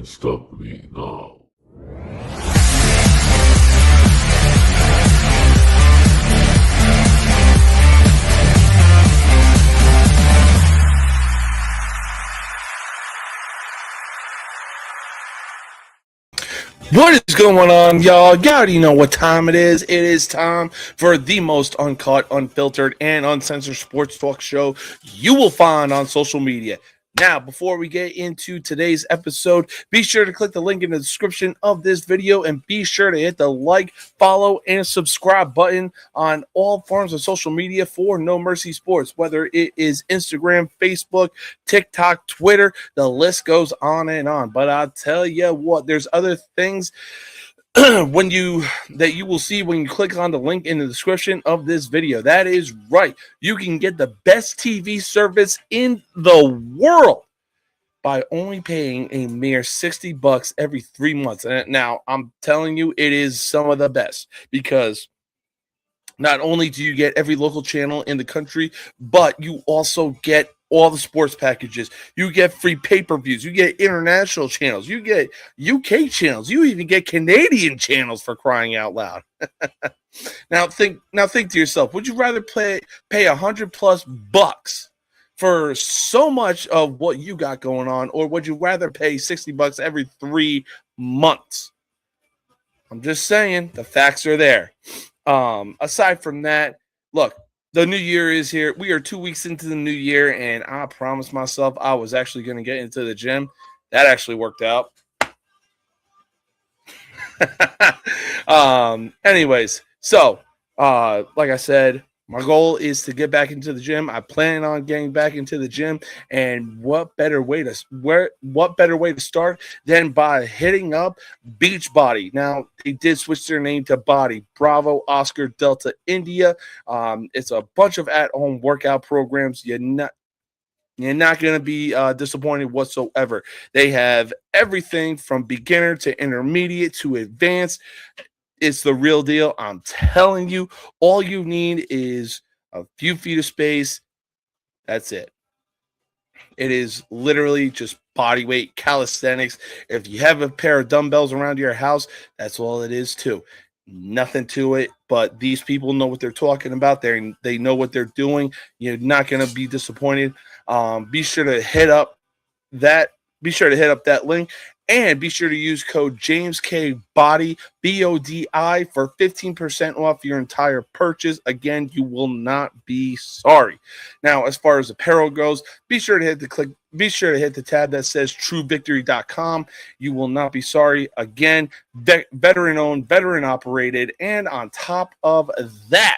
can't stop me now. What is going on, y'all? You already know what time it is. It is time for the most uncut, unfiltered, and uncensored sports talk show you will find on social media. Now, before we get into today's episode, be sure to click the link in the description of this video and be sure to hit the like, follow, and subscribe button on all forms of social media for No Mercy Sports, whether it is Instagram, Facebook, TikTok, Twitter, the list goes on and on. But I'll tell you what, there's other things that you will see when you click on the link in the description of this video. That is right. You can get the best TV service in the world by only paying a mere $60 every 3 months. And now I'm telling you, it is some of the best, because not only do you get every local channel in the country, but you also get all the sports packages. You get free pay-per-views. You get international channels. You get UK channels. You even get Canadian channels, for crying out loud. Now think to yourself, would you rather pay $100+ for so much of what you got going on, or would you rather pay $60 every 3 months? I'm just saying, the facts are there. Aside from that, look, the new year is here. We are 2 weeks into the new year, and I promised myself I was actually going to get into the gym. That actually worked out. Anyways, so like I said, my goal is to get back into the gym. I plan on getting back into the gym, and what better way to start than by hitting up Beachbody. Now, they did switch their name to Body, Bravo, Oscar, Delta, India. It's a bunch of at-home workout programs. You're not going to be disappointed whatsoever. They have everything from beginner to intermediate to advanced. It's the real deal. I'm telling you, all you need is a few feet of space. That's it. It is literally just body weight calisthenics. If you have a pair of dumbbells around your house, that's all it is too. Nothing to it, but these people know what they're talking about. They know what they're doing. You're not going to be disappointed. Be sure to hit up that link. And be sure to use code JamesKBody, BODI, for 15% off your entire purchase. Again, you will not be sorry. Now, as far as apparel goes, be sure to hit the tab that says TrueVictory.com. You will not be sorry. Again, veteran-owned, veteran-operated, and on top of that,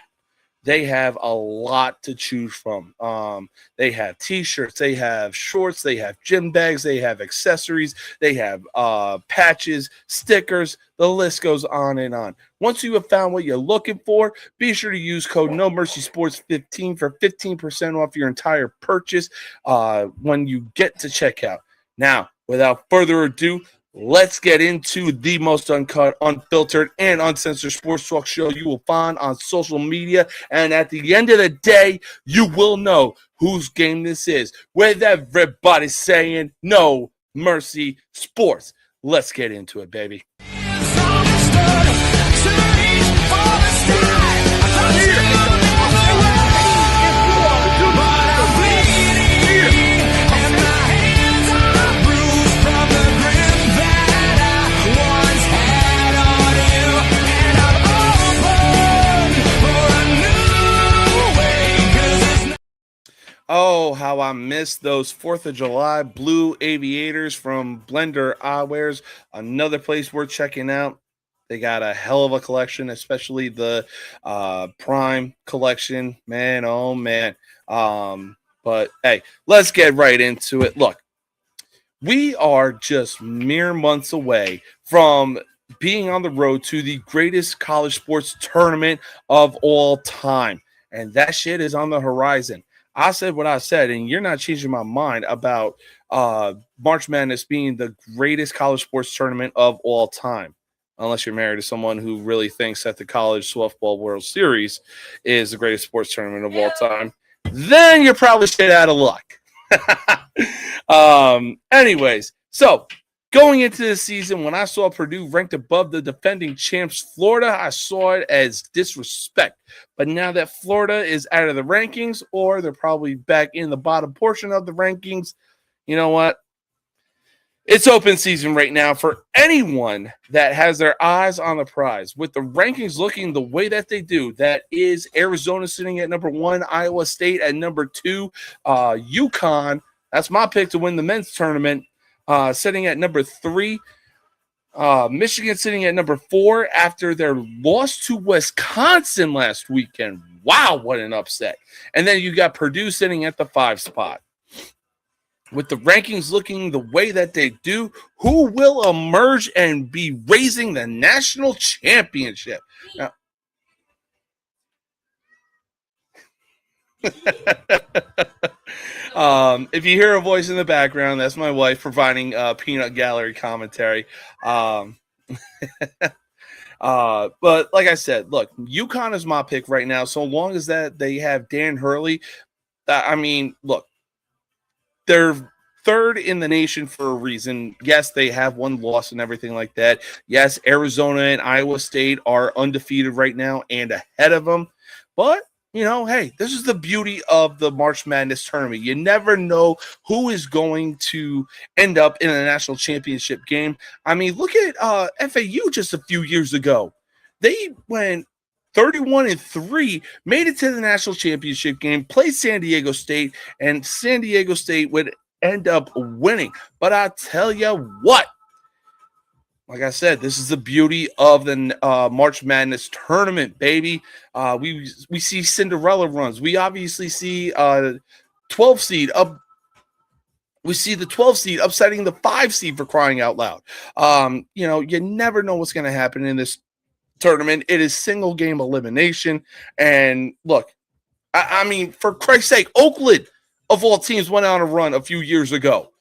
they have a lot to choose from. They have t-shirts, they have shorts, they have gym bags, they have accessories, they have patches, stickers. The list goes on and on. Once you have found what you're looking for, be sure to use code NoMercySports15 for 15% off your entire purchase when you get to checkout. Now, without further ado, let's get into the most uncut, unfiltered, and uncensored sports talk show you will find on social media. And at the end of the day, you will know whose game this is, with everybody saying No Mercy Sports. Let's get into it, baby. Oh, how I miss those 4th of July blue aviators from Blender Eyewears. Another place worth checking out. They got a hell of a collection, especially the Prime collection. Man, oh man. But hey, let's get right into it. Look, we are just mere months away from being on the road to the greatest college sports tournament of all time. And that shit is on the horizon. I said what I said, and you're not changing my mind about March Madness being the greatest college sports tournament of all time, unless you're married to someone who really thinks that the College Softball World Series is the greatest sports tournament of all time. Then you're probably straight out of luck. Anyways, so Going into the season, when I saw Purdue ranked above the defending champs Florida, I saw it as disrespect. But now that Florida is out of the rankings, or they're probably back in the bottom portion of the rankings, you know what? It's open season right now for anyone that has their eyes on the prize. With the rankings looking the way that they do, that is Arizona sitting at number 1, Iowa State at number 2, UConn. That's my pick to win the men's tournament. Sitting at number 3, Michigan sitting at number 4 after their loss to Wisconsin last weekend. Wow, what an upset. And then you got Purdue sitting at the 5 spot. With the rankings looking the way that they do, who will emerge and be raising the national championship? Now, if you hear a voice in the background, that's my wife providing peanut gallery commentary. But like I said, look, UConn is my pick right now. So long as that they have Dan Hurley, I mean, look, they're third in the nation for a reason. Yes, they have one loss and everything like that. Yes, Arizona and Iowa State are undefeated right now and ahead of them. But you know, hey, this is the beauty of the March Madness tournament. You never know who is going to end up in a national championship game. I mean, look at FAU just a few years ago. They went 31-3, made it to the national championship game, played San Diego State, and San Diego State would end up winning. But I tell you what, like I said, this is the beauty of the March Madness tournament, baby. We see Cinderella runs. We obviously see 12 seed up. We see the 12 seed upsetting the 5 seed, for crying out loud. You know, you never know what's going to happen in this tournament. It is single game elimination. And look, I mean, for Christ's sake, Oakland of all teams went on a run a few years ago.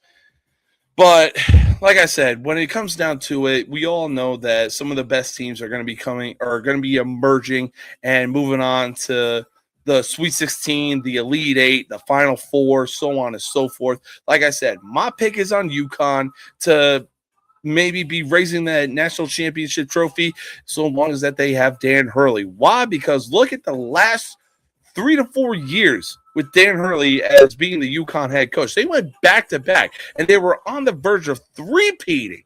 But like I said, when it comes down to it, we all know that some of the best teams are going to be emerging and moving on to the Sweet 16, the Elite 8, the Final 4, so on and so forth. Like I said, my pick is on UConn to maybe be raising that national championship trophy so long as that they have Dan Hurley. Why? Because look at the last 3 to 4 years with Dan Hurley as being the UConn head coach. They went back-to-back, and they were on the verge of three-peating.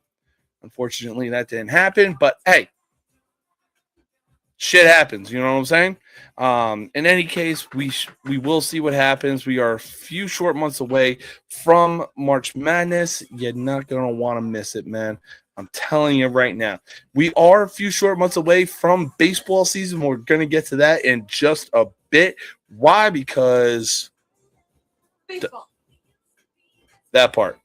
Unfortunately, that didn't happen, but hey, shit happens, you know what I'm saying? In any case, we will see what happens. We are a few short months away from March Madness. You're not going to want to miss it, man. I'm telling you right now. We are a few short months away from baseball season. We're going to get to that in just a bit. Why? Because that part.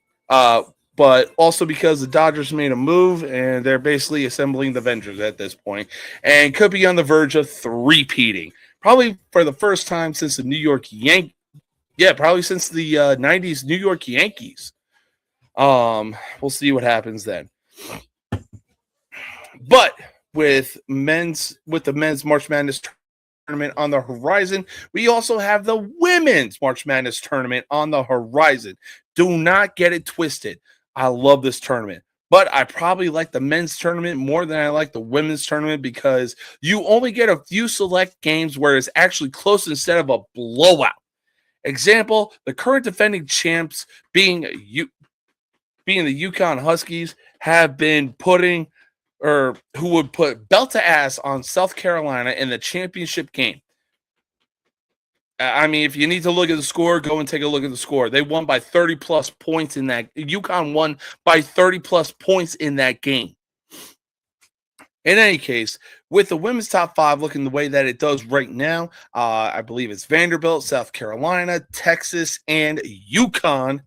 But also because the Dodgers made a move and they're basically assembling the Avengers at this point and could be on the verge of three-peating. Probably for the first time since the New York Yankees. Yeah, probably since the 90s New York Yankees. We'll see what happens then. But with the men's March Madness tournament on the horizon, we also have the women's March Madness tournament on the horizon. Do not get it twisted. I love this tournament, but I probably like the men's tournament more than I like the women's tournament because you only get a few select games where it's actually close instead of a blowout. Example, the current defending champs being the UConn Huskies have been who would put belt to ass on South Carolina in the championship game. I mean, if you need to look at the score, go and take a look at the score. They won by 30-plus points in that. UConn won by 30-plus points in that game. In any case, with the women's top 5 looking the way that it does right now, I believe it's Vanderbilt, South Carolina, Texas, and UConn.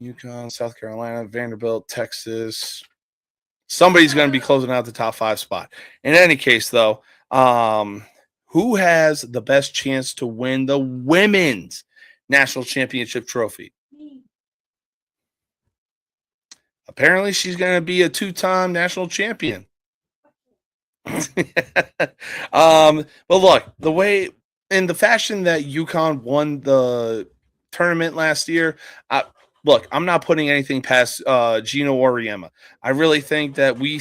UConn, South Carolina, Vanderbilt, Texas. Somebody's going to be closing out the top 5 spot. In any case, though, who has the best chance to win the women's national championship trophy? Apparently, she's going to be a 2-time national champion. But look, in the fashion that UConn won the tournament last year, look, I'm not putting anything past Gino Auriemma. I really think that we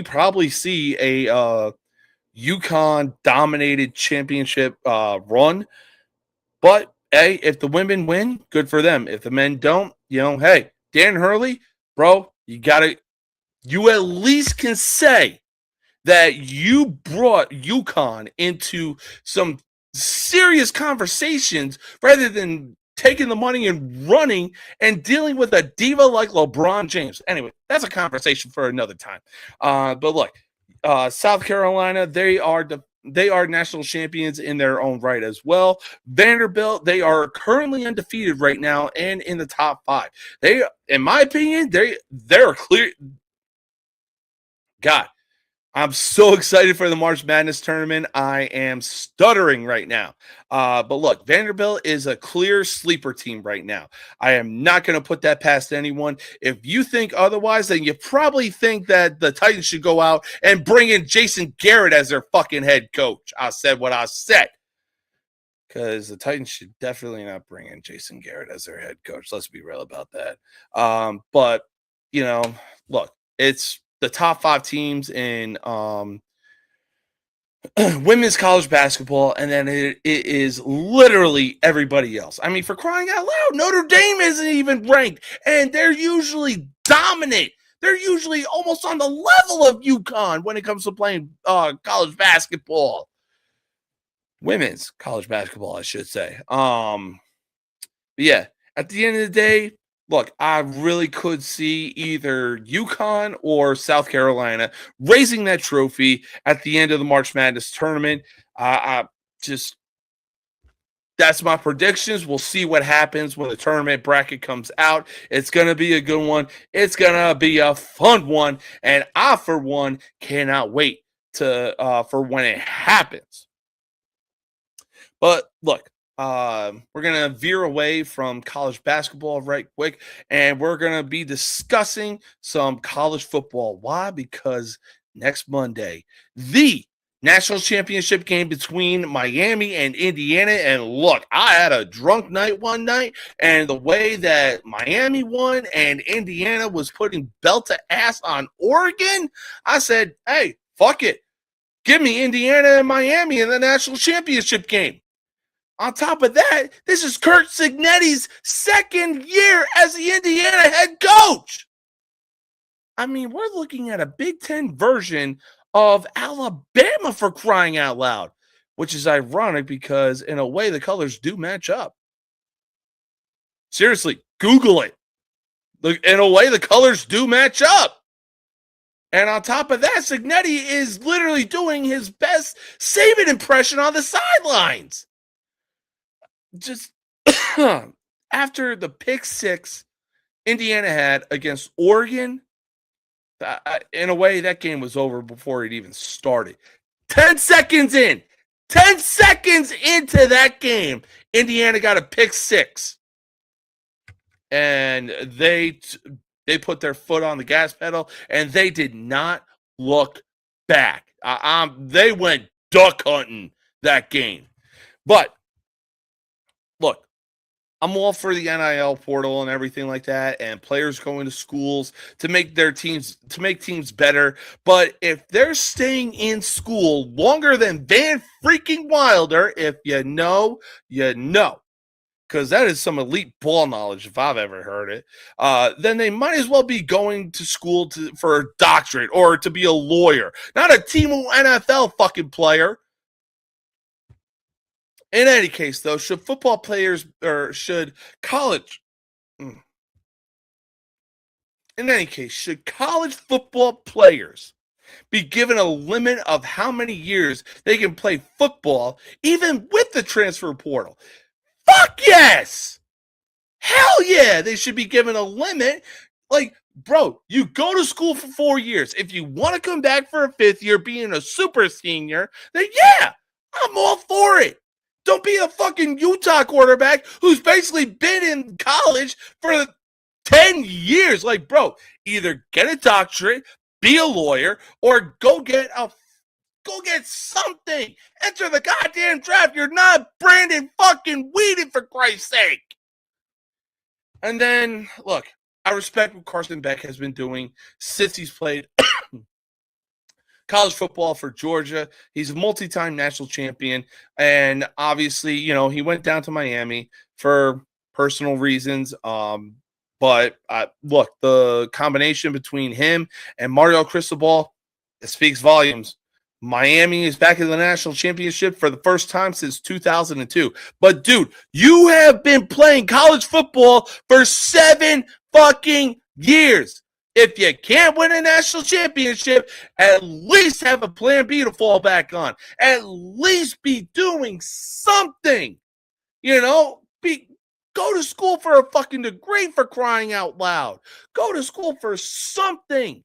probably see a UConn dominated championship run. But hey, if the women win, good for them. If the men don't, hey, Dan Hurley, bro, you at least can say that you brought UConn into some serious conversations rather than taking the money and running and dealing with a diva like LeBron James. Anyway, that's a conversation for another time. But look, South Carolina, they are national champions in their own right as well. Vanderbilt, they are currently undefeated right now and in the top 5. They, in my opinion, they're clear. God, I'm so excited for the March Madness tournament. I am stuttering right now. But look, Vanderbilt is a clear sleeper team right now. I am not going to put that past anyone. If you think otherwise, then you probably think that the Titans should go out and bring in Jason Garrett as their fucking head coach. I said what I said. Because the Titans should definitely not bring in Jason Garrett as their head coach. Let's be real about that. But, look, it's the top 5 teams in women's college basketball, and then it is literally everybody else. I mean, for crying out loud, Notre Dame isn't even ranked, and they're usually dominant. They're usually almost on the level of UConn when it comes to playing college basketball. Women's college basketball, I should say. But yeah, at the end of the day, look, I really could see either UConn or South Carolina raising that trophy at the end of the March Madness tournament. That's my predictions. We'll see what happens when the tournament bracket comes out. It's going to be a good one. It's going to be a fun one. And I, for one, cannot wait for when it happens. But look, we're going to veer away from college basketball right quick, and we're going to be discussing some college football. Why? Because next Monday, the national championship game between Miami and Indiana. And look, I had a drunk night one night, and the way that Miami won and Indiana was putting belt to ass on Oregon, I said, hey, fuck it. Give me Indiana and Miami in the national championship game. On top of that, this is Curt Cignetti's second year as the Indiana head coach. I mean, we're looking at a Big Ten version of Alabama, for crying out loud, which is ironic because, in a way, the colors do match up. Seriously, Google it. In a way, the colors do match up. And on top of that, Cignetti is literally doing his best Saban impression on the sidelines. Just after the pick 6 Indiana had against Oregon, in a way, that game was over before it even started. 10 seconds into that game, Indiana got a pick 6. And they put their foot on the gas pedal, and they did not look back. They went duck hunting that game. But look, I'm all for the NIL portal and everything like that, and players going to schools to make teams better. But if they're staying in school longer than Van freaking Wilder, if you know, you know, because that is some elite ball knowledge if I've ever heard it, then they might as well be going to school for a doctorate or to be a lawyer, not a team NFL fucking player. In any case, though, should college football players be given a limit of how many years they can play football, even with the transfer portal? Fuck yes! Hell yeah, they should be given a limit. Like, bro, you go to school for 4 years. If you want to come back for a 5th year being a super senior, then yeah, I'm all for it. Don't be a fucking Utah quarterback who's basically been in college for 10 years. Like, bro, either get a doctorate, be a lawyer, or go get something. Enter the goddamn draft. You're not Brandon fucking Weeden, for Christ's sake. And then, look, I respect what Carson Beck has been doing since he's played college football for Georgia. He's a multi-time national champion. And obviously, he went down to Miami for personal reasons. But look, the combination between him and Mario Cristobal, it speaks volumes. Miami is back in the national championship for the first time since 2002. But dude, you have been playing college football for 7 fucking years. If you can't win a national championship, at least have a plan B to fall back on. At least be doing something. Go to school for a fucking degree, for crying out loud. Go to school for something.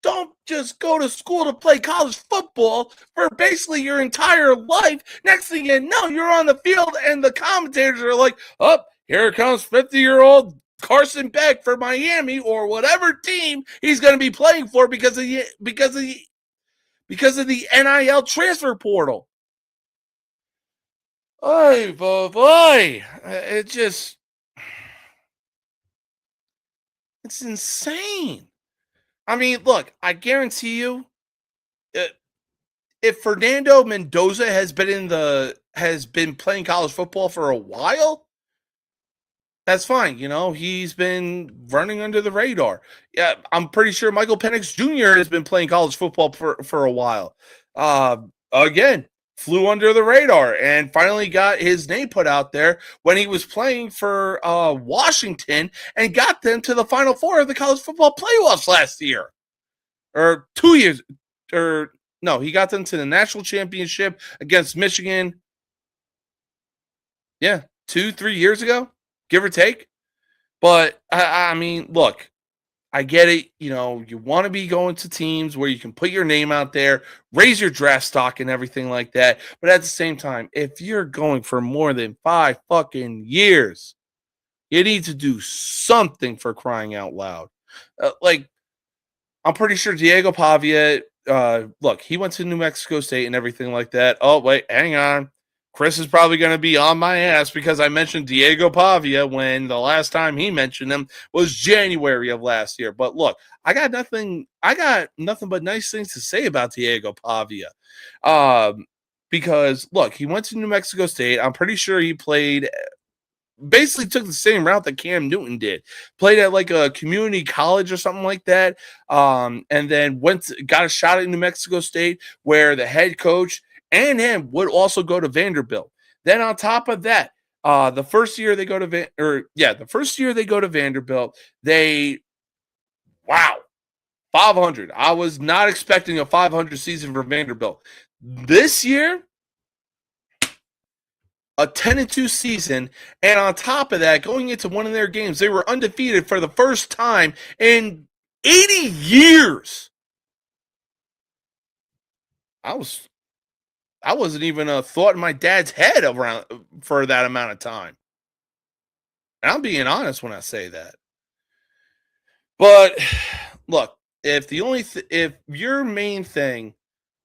Don't just go to school to play college football for basically your entire life. Next thing you know, you're on the field and the commentators are like, oh, here comes 50-year-old Carson Beck for Miami or whatever team he's going to be playing for because of the NIL transfer portal. Oh, boy. It's insane. I mean, look, I guarantee you, if Fernando Mendoza has been playing college football for a while, that's fine. He's been running under the radar. Yeah, I'm pretty sure Michael Penix Jr. has been playing college football for a while. Again, flew under the radar and finally got his name put out there when he was playing for Washington and got them to the Final Four of the college football playoffs last year. Or 2 years. Or no, he got them to the national championship against Michigan. Yeah, 2-3 years ago, give or take. But I mean, look, I get it. You want to be going to teams where you can put your name out there, raise your draft stock and everything like that. But at the same time, if you're going for more than 5 fucking years, you need to do something, for crying out loud. I'm pretty sure Diego Pavia, look, he went to New Mexico State and everything like that. Oh, wait, hang on. Chris is probably going to be on my ass because I mentioned Diego Pavia when the last time he mentioned him was January of last year. But look, I got nothing but nice things to say about Diego Pavia. Because look, he went to New Mexico State. I'm pretty sure he basically took the same route that Cam Newton did. Played at like a community college or something like that. And then got a shot at New Mexico State, where the head coach and him would also go to Vanderbilt. Then on top of that, the first year they go to Vanderbilt, 500. I was not expecting a 500 season for Vanderbilt. This year, a 10-2 season, and on top of that, going into one of their games, they were undefeated for the first time in 80 years. I wasn't even a thought in my dad's head around for that amount of time. And I'm being honest when I say that. But look, if your main thing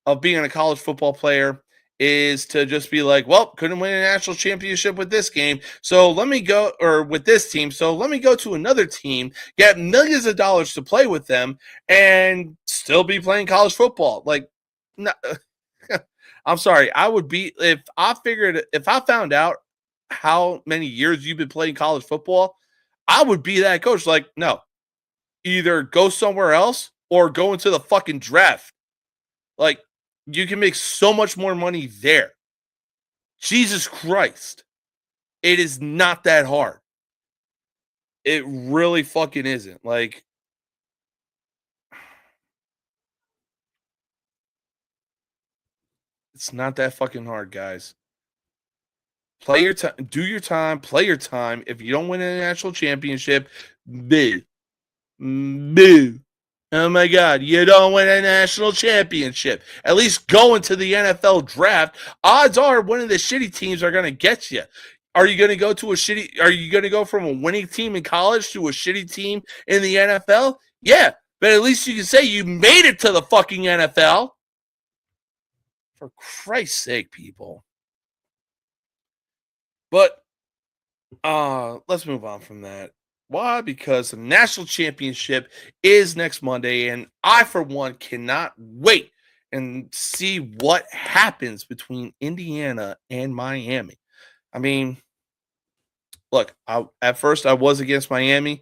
of being a college football player is to just be like, well, couldn't win a national championship with this game, so let me go, or with this team, so let me go to another team, get millions of dollars to play with them, and still be playing college football. Like, no, I'm sorry, I would be, if I found out how many years you've been playing college football, I would be that coach. Like, no, either go somewhere else or go into the fucking draft. Like, you can make so much more money there. Jesus Christ. It is not that hard. It really fucking isn't. Like, it's not that fucking hard, guys. Play your time, do your time, play your time. If you don't win a national championship, boo. Boo. Oh my God, you don't win a national championship. At least going to the NFL draft, odds are one of the shitty teams are going to get you. Are you going to go from a winning team in college to a shitty team in the NFL? Yeah, but at least you can say you made it to the fucking NFL. For Christ's sake, people. But let's move on from that. Why? Because the national championship is next Monday, and I, for one, cannot wait and see what happens between Indiana and Miami. I mean, look, at first I was against Miami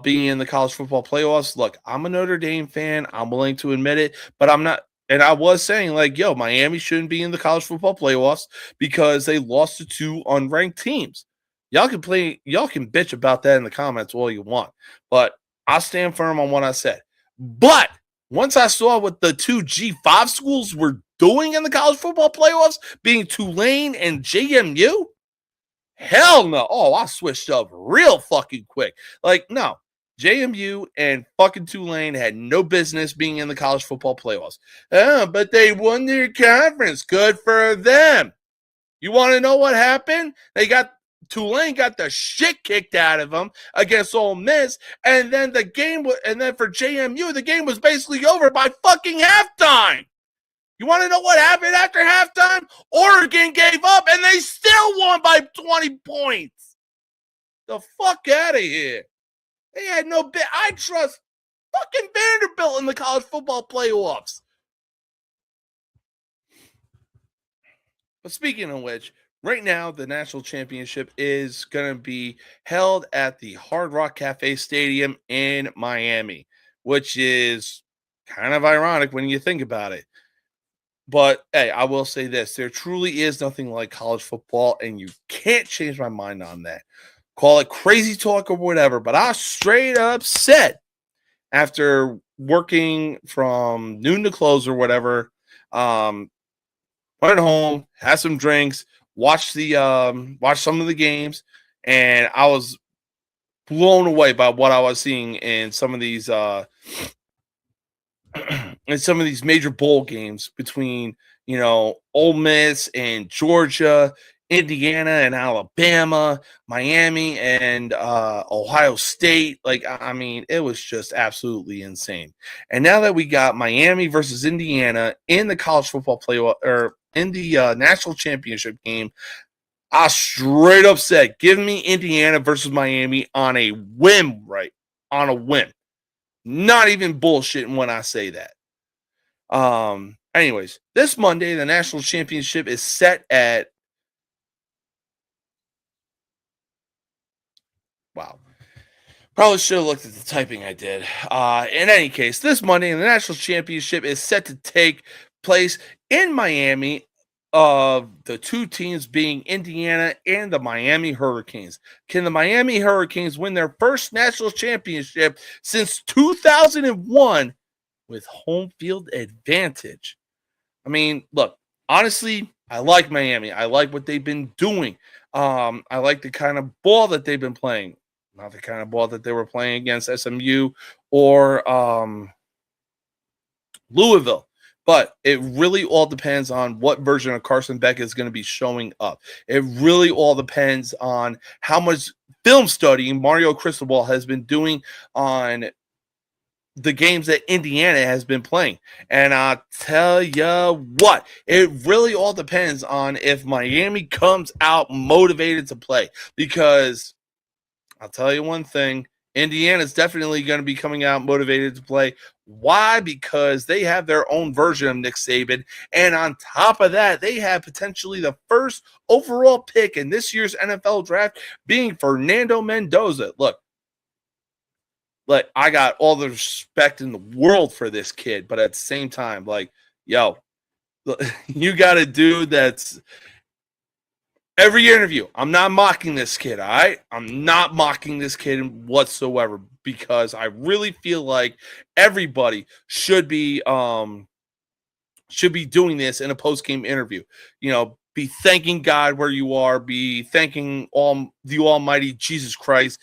being in the college football playoffs. Look, I'm a Notre Dame fan. I'm willing to admit it, but I'm not. And I was saying, like, yo, Miami shouldn't be in the college football playoffs because they lost to two unranked teams. Y'all can bitch about that in the comments all you want, but I stand firm on what I said. But once I saw what the two G5 schools were doing in the college football playoffs, being Tulane and JMU, hell no. Oh, I switched up real fucking quick. Like, no. JMU and fucking Tulane had no business being in the college football playoffs. But they won their conference. Good for them. You want to know what happened? Tulane got the shit kicked out of them against Ole Miss, and then for JMU, the game was basically over by fucking halftime. You want to know what happened after halftime? Oregon gave up, and they still won by 20 points. The fuck out of here. They had no bit. I trust fucking Vanderbilt in the college football playoffs. But speaking of which, right now, the national championship is going to be held at the Hard Rock Cafe Stadium in Miami, which is kind of ironic when you think about it. But, hey, I will say this. There truly is nothing like college football, and you can't change my mind on that. Call it crazy talk or whatever, but I straight up said after working from noon to close or whatever, went home, had some drinks, watched some of the games, and I was blown away by what I was seeing in some of these major bowl games between, Ole Miss and Georgia, Indiana and Alabama, Miami and Ohio State. Like, I mean, it was just absolutely insane. And now that we got Miami versus Indiana in the college football playoff or in the national championship game, I straight up said, give me Indiana versus Miami on a whim, right? On a whim. Not even bullshitting when I say that. Anyways, this Monday, the national championship is set at wow. Probably should have looked at the typing I did. In any case, this Monday, the national championship is set to take place in Miami. The two teams being Indiana and the Miami Hurricanes. Can the Miami Hurricanes win their first national championship since 2001 with home field advantage? I mean, look, honestly, I like Miami. I like what they've been doing. I like the kind of ball that they've been playing. Not the kind of ball that they were playing against SMU or Louisville. But it really all depends on what version of Carson Beck is going to be showing up. It really all depends on how much film studying Mario Cristobal has been doing on the games that Indiana has been playing. And I'll tell you what, it really all depends on if Miami comes out motivated to play. Because I'll tell you one thing, Indiana's definitely going to be coming out motivated to play. Why? Because they have their own version of Nick Saban. And on top of that, they have potentially the first overall pick in this year's NFL draft being Fernando Mendoza. Look, I got all the respect in the world for this kid, but at the same time, like, yo, you got a dude that's every interview. I'm not mocking this kid, all right? I'm not mocking this kid whatsoever because I really feel like everybody should be doing this in a post-game interview. Be thanking God where you are, be thanking the Almighty Jesus Christ,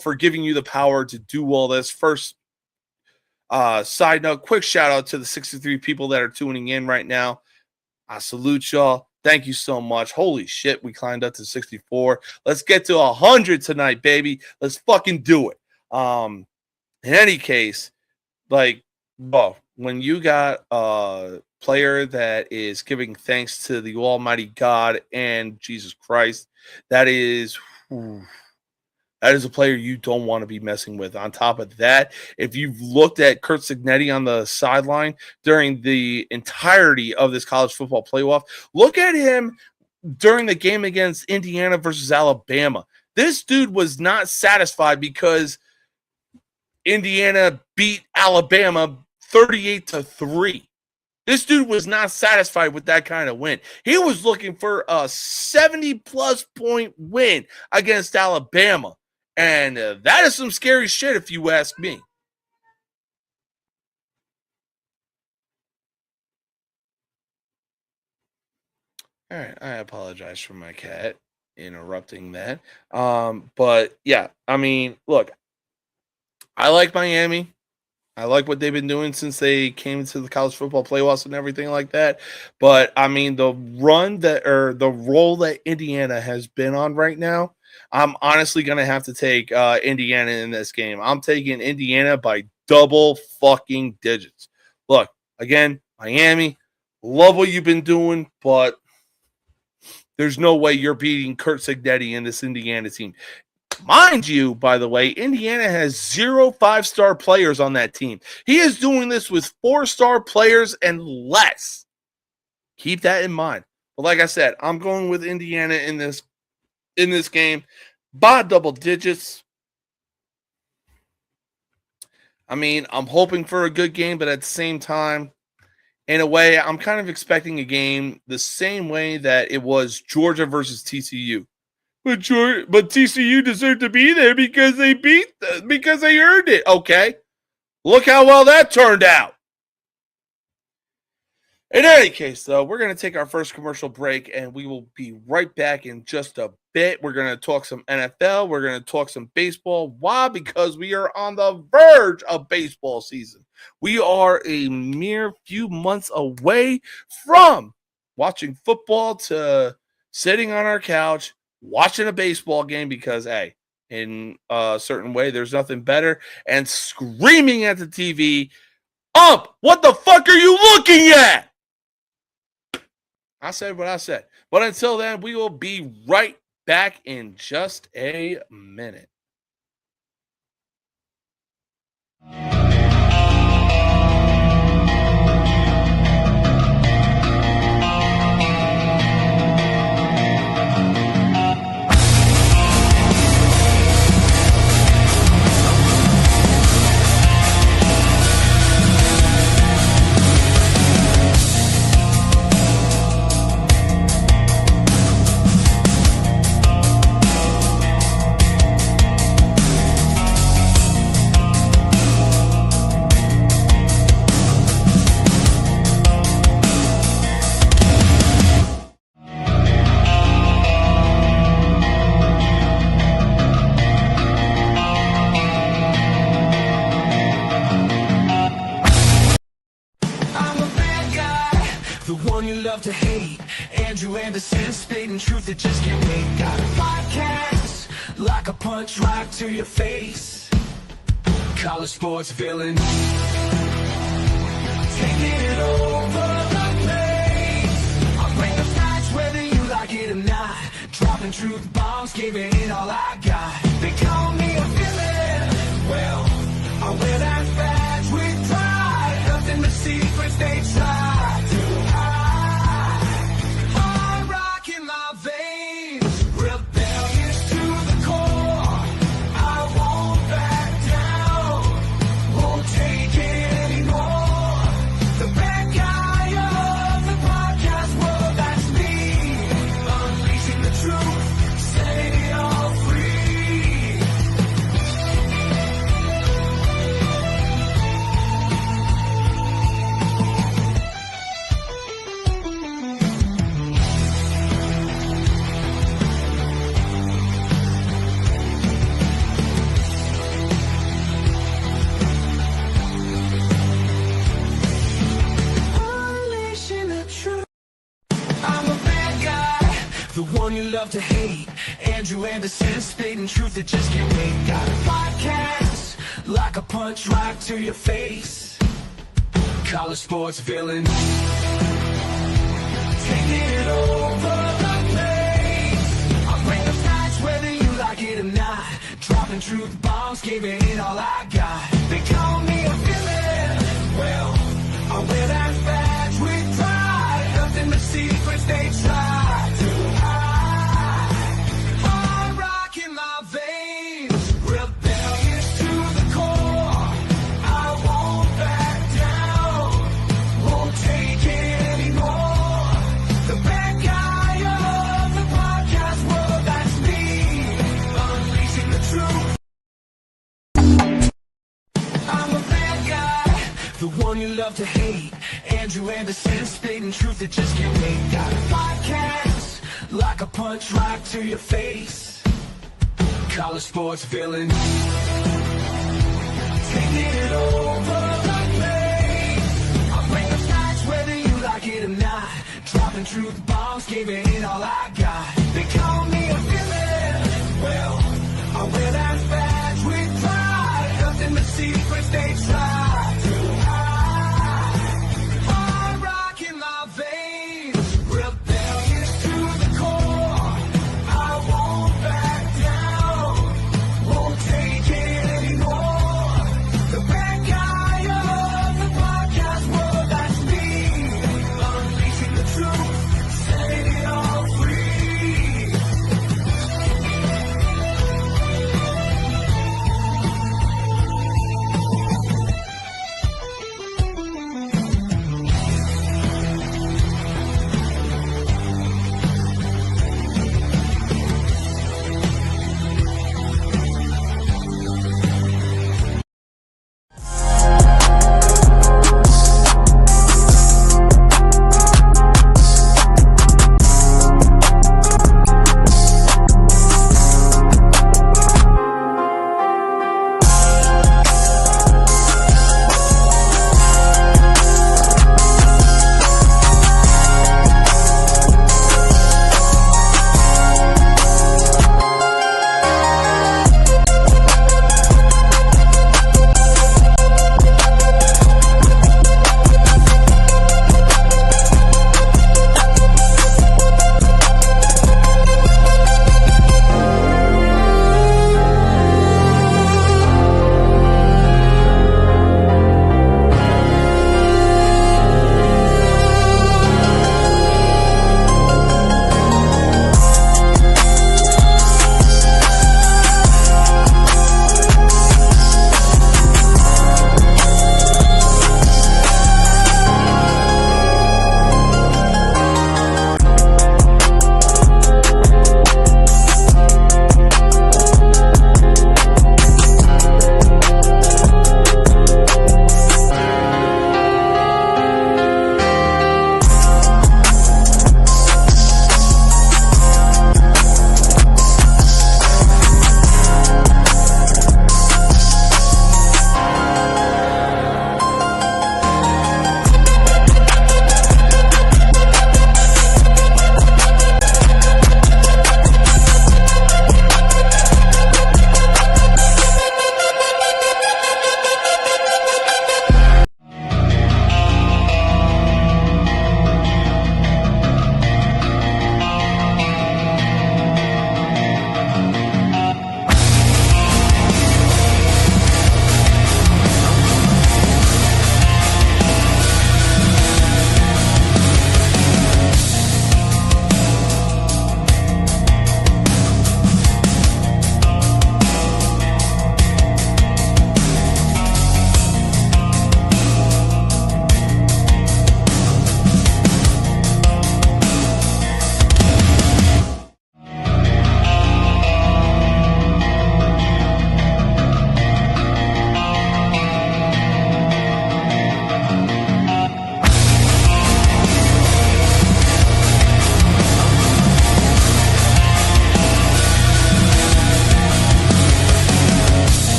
for giving you the power to do all this. First, side note, quick shout out to the 63 people that are tuning in right now. I salute y'all. Thank you so much. Holy shit, we climbed up to 64. Let's get to 100 tonight, baby. Let's fucking do it. In any case, when you got player that is giving thanks to the Almighty God and Jesus Christ, that is That is a player you don't want to be messing with. On top of that, if you've looked at Curt Cignetti on the sideline during the entirety of this college football playoff, look at him during the game against Indiana versus Alabama. This dude was not satisfied because Indiana beat Alabama 38-3. This dude was not satisfied with that kind of win. He was looking for a 70-plus point win against Alabama. And that is some scary shit if you ask me. All right, I apologize for my cat interrupting that. But yeah, I mean, look, I like Miami. I like what they've been doing since they came into the college football playoffs and everything like that. But I mean, the role that Indiana has been on right now, I'm honestly going to have to take Indiana in this game. I'm taking Indiana by double fucking digits. Look, again, Miami, love what you've been doing, but there's no way you're beating Curt Cignetti in this Indiana team. Mind you, by the way, Indiana has 0 5-star players on that team. He is doing this with 4-star players and less. Keep that in mind. But like I said, I'm going with Indiana in this game by double digits. I mean, I'm hoping for a good game, but at the same time, in a way, I'm kind of expecting a game the same way that it was Georgia versus TCU. But TCU deserved to be there because they earned it. Okay. Look how well that turned out. In any case, though, we're going to take our first commercial break, and we will be right back in just a bit. We're going to talk some NFL. We're going to talk some baseball. Why? Because we are on the verge of baseball season. We are a mere few months away from watching football to sitting on our couch, watching a baseball game because, hey, in a certain way, there's nothing better, and screaming at the TV, what the fuck are you looking at? I said what I said. But until then, we will be right back in just a minute. To hate Andrew Anderson, spitting truth that just can't wait. Got a podcast like a punch right to your face. College sports villain taking it over the place. I bring the facts whether you like it or not. Dropping truth bombs, giving it all I got. They call me a villain. Well, I wear that badge with pride. Nothing but secrets they try to hide. You love to hate Andrew Anderson, spitting truth that just can't wait. Got a podcast like a punch right to your face. College sports villain taking it over the place. I bring the facts whether you like it or not. Drop dropping truth bombs, giving it all I got. They call me a villain. Well, I wear that badge with pride. Nothing but secrets they try to hide. Hard rock in my veins, rebellious to the core. I won't back down, won't take it anymore. The bad guy of the podcast world, that's me, unleashing the truth. I'm a bad guy, the one you love to hate. Andrew Anderson, spitting truth that just can't wait. Got a podcast, like a punch right to your face. College sports villain, taking it over like me. I bring the facts whether you like it or not. Dropping truth bombs, giving it all I got. They call me a villain. Well, I wear that badge with pride. Nothing but secrets they try to hide. Hard rock in my veins, rebellious to the core. I won't back down, won't take it anymore. The bad guy of the podcast world, that's me, unleashing the truth, setting it all free.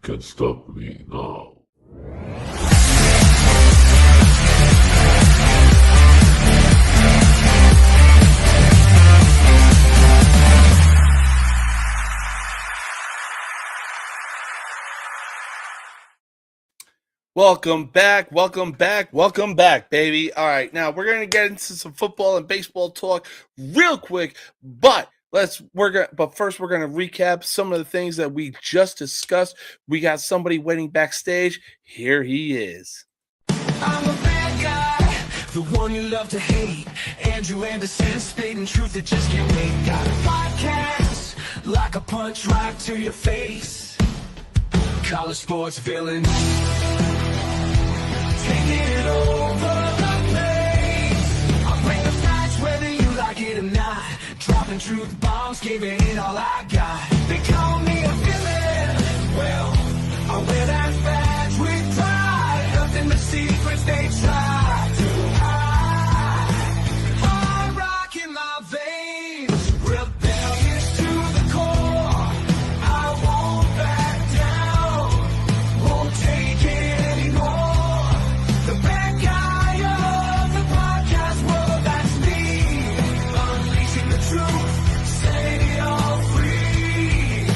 can stop me now. Welcome back, baby. All right, now we're going to get into some football and baseball talk real quick, but But first we're gonna recap some of the things that we just discussed. We got somebody waiting backstage. Here he is. I'm a bad guy, the one you love to hate. Andrew Anderson, spitting truth that just can't wait. Got a podcast, like a punch right to your face. College sports villain, taking it over the place. I bring the facts whether you like it or not. Dropping truth bombs, giving it all I got. They call me a villain, well, I wear that badge with pride. Nothing but secrets they try to hide. Hard rock in my veins, rebellious to the core. I won't back down, won't take it anymore. The bad guy of the podcast world, that's me. Unleashing the truth, setting it all free.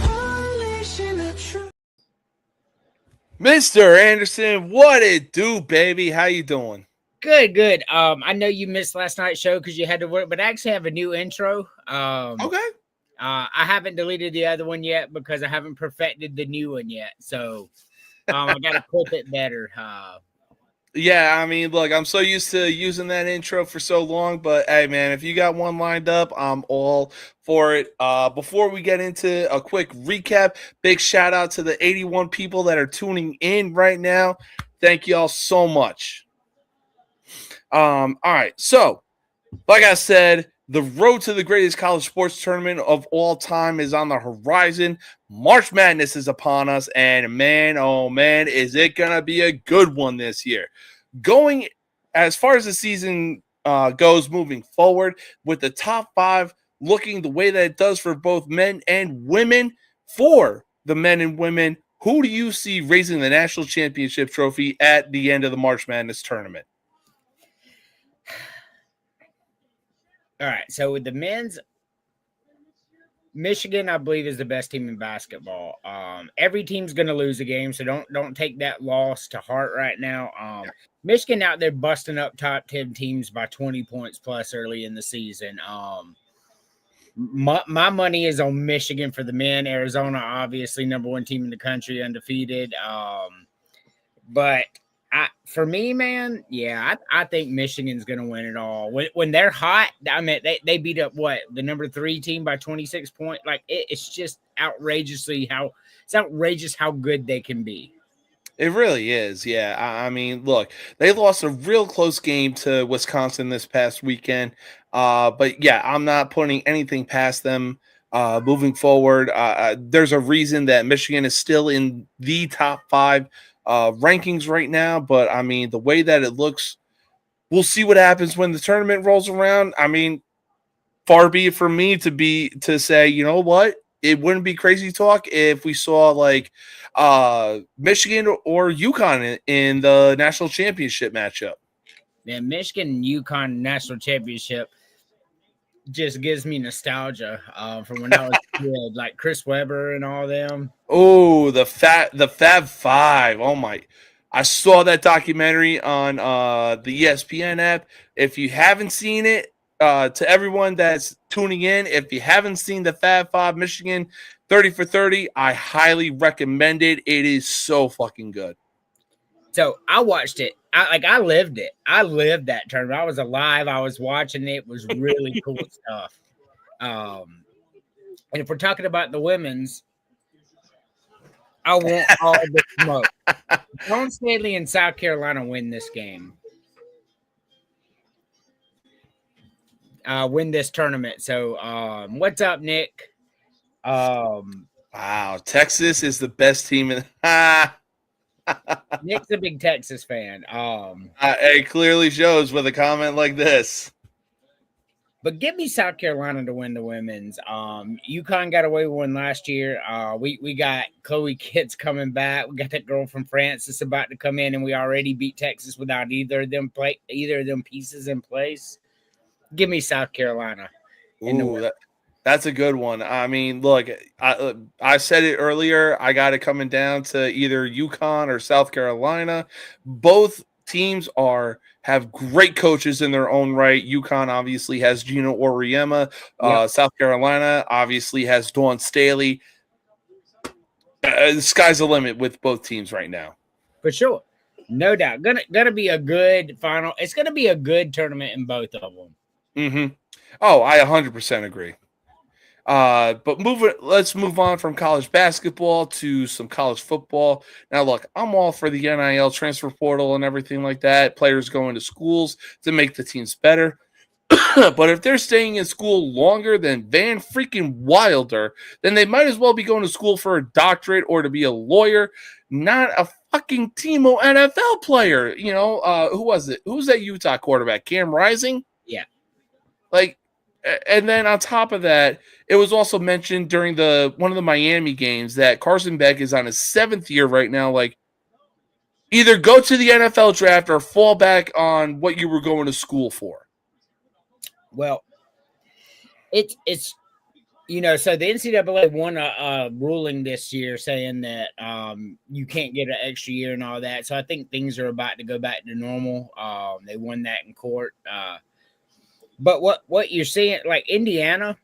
Unleashing the truth. Mr. Anderson, what it do, baby? How you doing? Good. I know you missed last night's show because you had to work, but I actually have a new intro. Okay. I haven't deleted the other one yet because I haven't perfected the new one yet. So I got to clip it better. Yeah, I mean, look, I'm so used to using that intro for so long, but hey, man, if you got one lined up, I'm all for it. Before we get into a quick recap, big shout out to the 81 people that are tuning in right now. Thank y'all so much. All right, so like I said, the road to the greatest college sports tournament of all time is on the horizon. March Madness is upon us, and man, oh man, is it going to be a good one this year. Going as far as the season goes moving forward, with the top five looking the way that it does for both men and women, for the men and women, who do you see raising the national championship trophy at the end of the March Madness tournament? All right. So with the men's, Michigan, I believe, is the best team in basketball. Every team's going to lose a game, so don't take that loss to heart right now. Michigan out there busting up top 10 teams by 20 points plus early in the season. My money is on Michigan for the men. Arizona, obviously, number one team in the country, undefeated. But for me, man, yeah, I think Michigan's going to win it all. When they're hot, I mean, they beat up the number 3 team by 26 points. Like it's just outrageous how good they can be. It really is, yeah. I mean, look, they lost a real close game to Wisconsin this past weekend. But yeah, I'm not putting anything past them moving forward. There's a reason that Michigan is still in the top 5 rankings right now. But I mean, the way that it looks, we'll see what happens when the tournament rolls around. I mean, far be it from me to say, you know what? It wouldn't be crazy talk if we saw like Michigan or UConn in the national championship matchup. Yeah, Michigan and UConn national championship just gives me nostalgia from when I was a kid, like Chris Webber and all them. Oh, the Fab Five. Oh my! I saw that documentary on the ESPN app. If you haven't seen it, to everyone that's tuning in, if you haven't seen the Fab Five Michigan 30 for 30, I highly recommend it. It is so fucking good. So I watched it. I lived it. I lived that tournament. I was alive. I was watching it. It was really cool stuff. And if we're talking about the women's, I want all the smoke. Dawn Staley and South Carolina win this game. Win this tournament. So what's up, Nick? Wow, Texas is the best team in Nick's a big Texas fan. it clearly shows with a comment like this. But give me South Carolina to win the women's. UConn got away with one last year. We got Chloe Kitts coming back. We got that girl from France that's about to come in, and we already beat Texas without either of them pieces in place. Give me South Carolina. That's a good one. I mean, look, I said it earlier. I got it coming down to either UConn or South Carolina. Both teams have great coaches in their own right. UConn obviously has Gino Auriemma. South Carolina obviously has Dawn Staley. The sky's the limit with both teams right now. For sure. No doubt. Gonna be a good final. It's gonna be a good tournament in both of them. Mm-hmm. Oh, I 100% agree. But let's move on from college basketball to some college football. Now, look, I'm all for the NIL transfer portal and everything like that. Players going to schools to make the teams better. But if they're staying in school longer than Van freaking Wilder, then they might as well be going to school for a doctorate or to be a lawyer, not a fucking Teamo NFL player. You know, who was it? Who's that Utah quarterback? Cam Rising? Yeah. And then on top of that, it was also mentioned during one of the Miami games that Carson Beck is on his 7th year right now. Like, either go to the NFL draft or fall back on what you were going to school for. Well, it's so the NCAA won a ruling this year saying that you can't get an extra year and all that. So I think things are about to go back to normal. They won that in court. But what you're seeing, like Indiana,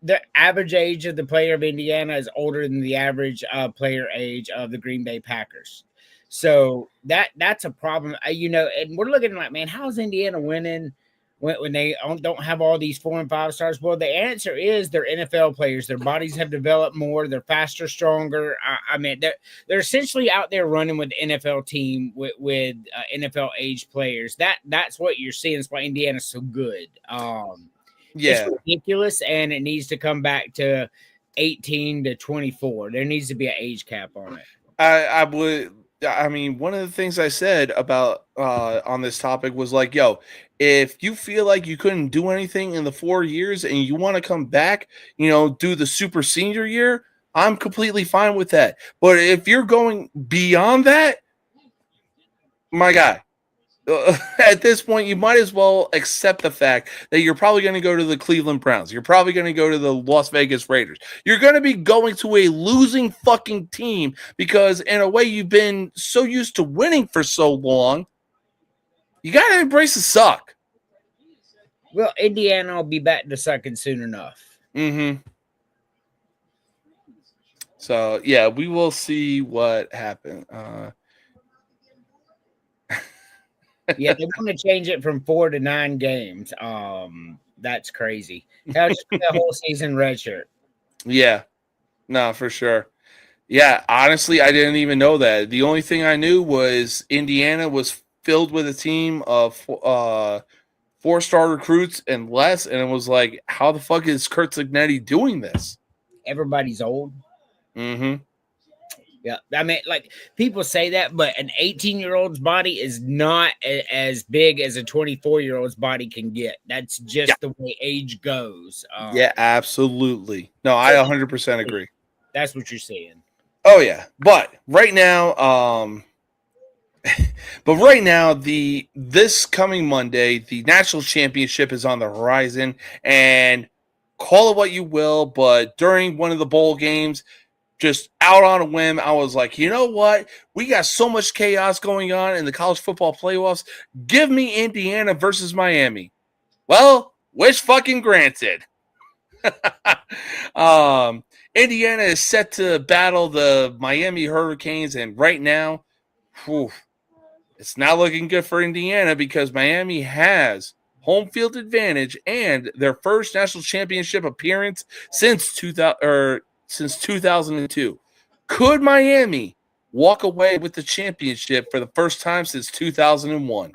the average age of the player of Indiana is older than the average player age of the Green Bay Packers. So that's a problem. And we're looking like, man, how's Indiana winning when they don't have all these 4 and 5 stars? Well, the answer is they're NFL players. Their bodies have developed more. They're faster, stronger. I mean, they're essentially out there running with the NFL team with NFL age players. That's what you're seeing. That's why Indiana's so good. It's ridiculous, and it needs to come back to 18 to 24. There needs to be an age cap on it. I mean, one of the things I said about on this topic was like, yo, if you feel like you couldn't do anything in the 4 years and you want to come back, do the super senior year, I'm completely fine with that. But if you're going beyond that, my guy, at this point, you might as well accept the fact that you're probably going to go to the Cleveland Browns. You're probably going to go to the Las Vegas Raiders. You're going to be going to a losing fucking team because, in a way, you've been so used to winning for so long. You got to embrace the suck. Well, Indiana will be back to sucking soon enough. Mm-hmm. So, yeah, we will see what happens. Yeah, they want to change it from 4 to 9 games. That's crazy. Hell, just put that whole season redshirt. Yeah, no, for sure. Yeah, honestly, I didn't even know that. The only thing I knew was Indiana was filled with a team of 4-star recruits and less, and it was like, how the fuck is Kurt Signetti doing this? Everybody's old. Mm-hmm. Yeah, I mean, like, people say that, but an 18-year-old's body is not as big as a 24-year-old's body can get. That's just the way age goes. Yeah, absolutely. No, I 100% agree. That's what you're saying. Oh yeah, but right now, this coming Monday, the national championship is on the horizon, and call it what you will, but during one of the bowl games, just out on a whim, I was like, you know what? We got so much chaos going on in the college football playoffs. Give me Indiana versus Miami. Well, wish fucking granted. Indiana is set to battle the Miami Hurricanes, and right now, it's not looking good for Indiana because Miami has home field advantage and their first national championship appearance since 2002. Could Miami walk away with the championship for the first time since 2001?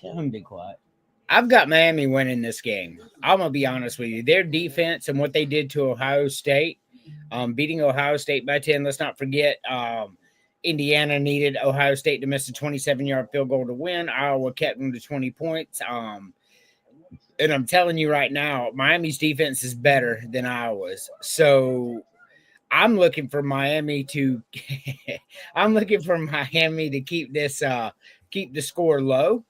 Tell him to be quiet. I've got Miami winning this game. I'm going to be honest with you. Their defense and what they did to Ohio State, beating Ohio State by 10. Let's not forget Indiana needed Ohio State to miss a 27-yard field goal to win. Iowa kept them to 20 points. And I'm telling you right now, Miami's defense is better than Iowa's. So I'm looking for Miami to I'm looking for Miami to keep keep the score low.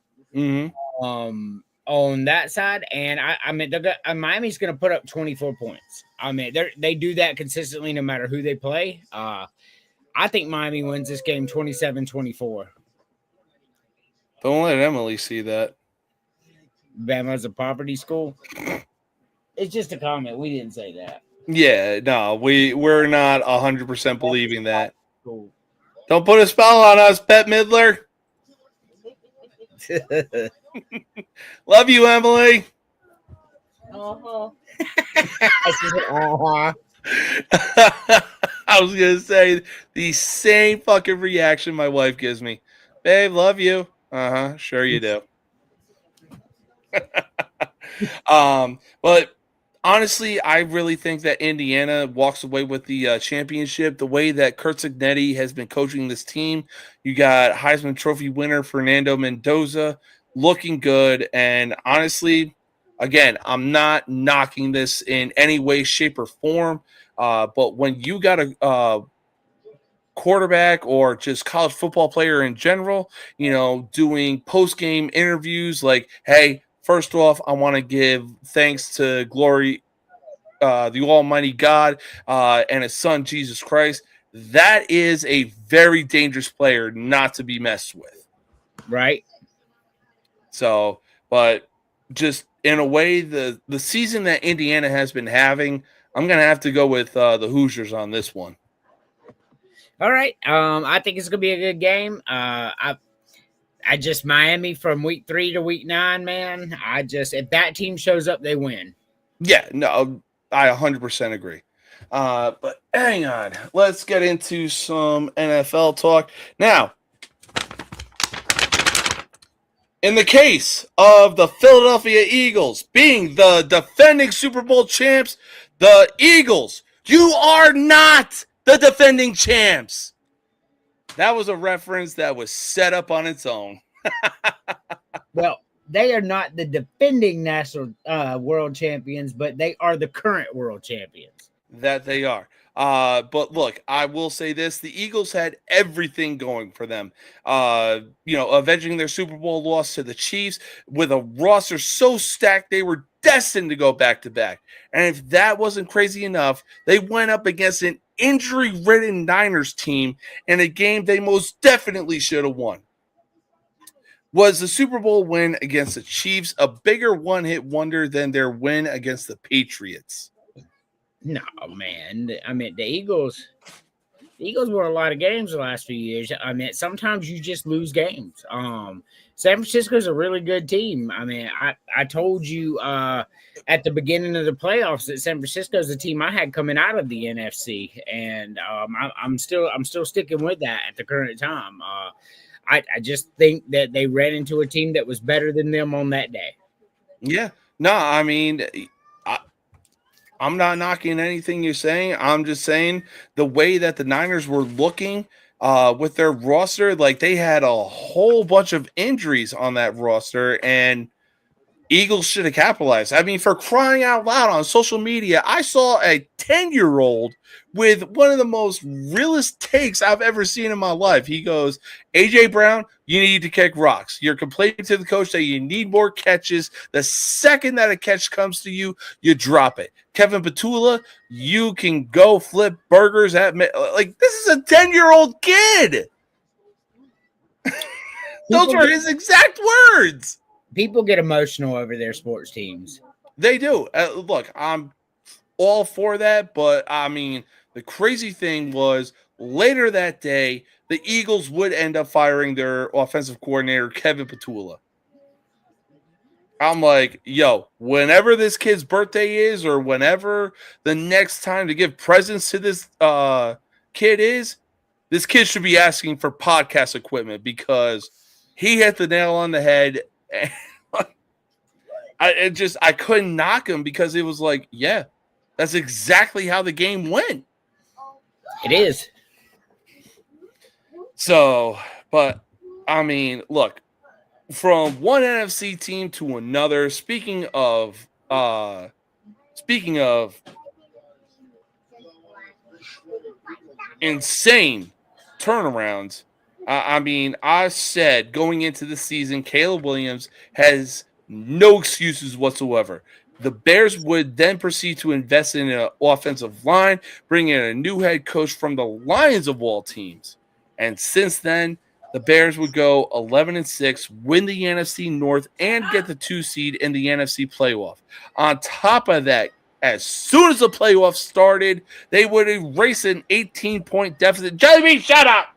On that side, and I mean, Miami's going to put up 24 points. I mean, they do that consistently no matter who they play. I think Miami wins this game 27-24. Don't let Emily see that. Bama's a poverty school. It's just a comment. We didn't say that. Yeah, no, we're not 100% believing that. Cool. Don't put a spell on us, Bette Midler. Love you, Emily. Uh-huh. I was gonna say the same fucking reaction my wife gives me. Babe, love you. Sure you do. But honestly, I really think that Indiana walks away with the championship. The way that Kurt Cignetti has been coaching this team, you got Heisman Trophy winner Fernando Mendoza looking good. And honestly, again, I'm not knocking this in any way, shape, or form. But when you got a quarterback or just college football player in general, doing post-game interviews like, hey, first off, I want to give thanks to glory, the Almighty God, and His Son, Jesus Christ. That is a very dangerous player not to be messed with. Right. So, but just in a way, the season that Indiana has been having, I'm going to have to go with the Hoosiers on this one. All right. I think it's going to be a good game. I just Miami from week 3 to week 9, man. If that team shows up, they win. Yeah, no, I 100% agree. But hang on, let's get into some NFL talk now. In the case of the Philadelphia Eagles being the defending Super Bowl champs, the Eagles, you are not the defending champs. That was a reference that was set up on its own. Well, they are not the defending national world champions, but they are the current world champions. That they are. But look, I will say this. The Eagles had everything going for them. Avenging their Super Bowl loss to the Chiefs with a roster so stacked they were destined to go back-to-back. And if that wasn't crazy enough, they went up against an injury-ridden Niners team in a game they most definitely should have won. Was the Super Bowl win against the Chiefs a bigger one-hit wonder than their win against the Patriots? No, man. I mean, the Eagles won a lot of games the last few years. I mean, sometimes you just lose games. San Francisco's a really good team. I mean, I told you at the beginning of the playoffs that San Francisco's the team I had coming out of the NFC, and I'm still sticking with that at the current time. I just think that they ran into a team that was better than them on that day. Yeah. No, I mean, I'm not knocking anything you're saying. I'm just saying the way that the Niners were looking with their roster, like they had a whole bunch of injuries on that roster, and Eagles should have capitalized. I mean, for crying out loud, on social media, I saw a 10-year-old with one of the most realist takes I've ever seen in my life. He goes, A.J. Brown, you need to kick rocks. You're complaining to the coach that you need more catches. The second that a catch comes to you, you drop it. Kevin Petula, you can go flip burgers at me. Like, this is a 10-year-old kid. Those were his exact words. People get emotional over their sports teams. They do. Look, I'm all for that, but I mean, the crazy thing was later that day, the Eagles would end up firing their offensive coordinator, Kevin Petula. I'm like, yo, whenever this kid's birthday is, or whenever the next time to give presents to this kid is, this kid should be asking for podcast equipment, because he hit the nail on the head. I couldn't knock him, because it was like, yeah, that's exactly how the game went. It is. So, but I mean, look, from one NFC team to another. Speaking of insane turnarounds, I mean, I said going into the season, Caleb Williams has no excuses whatsoever. The Bears would then proceed to invest in an offensive line, bring in a new head coach from the Lions of all teams. And since then, the Bears would go 11-6, win the NFC North, and get the 2 seed in the NFC playoff. On top of that, as soon as the playoffs started, they would erase an 18-point deficit. Jellybean, shut up!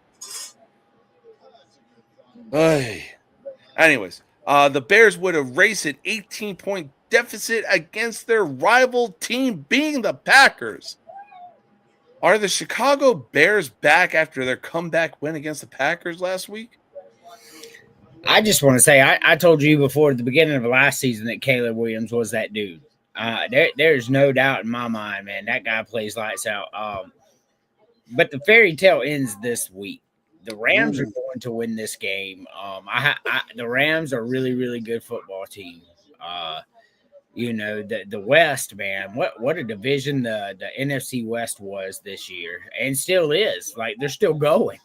Anyways, the Bears would erase an 18-point deficit against their rival team, being the Packers. Are the Chicago Bears back after their comeback win against the Packers last week? I just want to say, I told you before at the beginning of last season that Caleb Williams was that dude. There's no doubt in my mind, man. That guy plays lights out. But the fairy tale ends this week. The Rams are going to win this game. The Rams are a really, really good football team. The West, man, what a division the NFC West was this year and still is. Like, they're still going.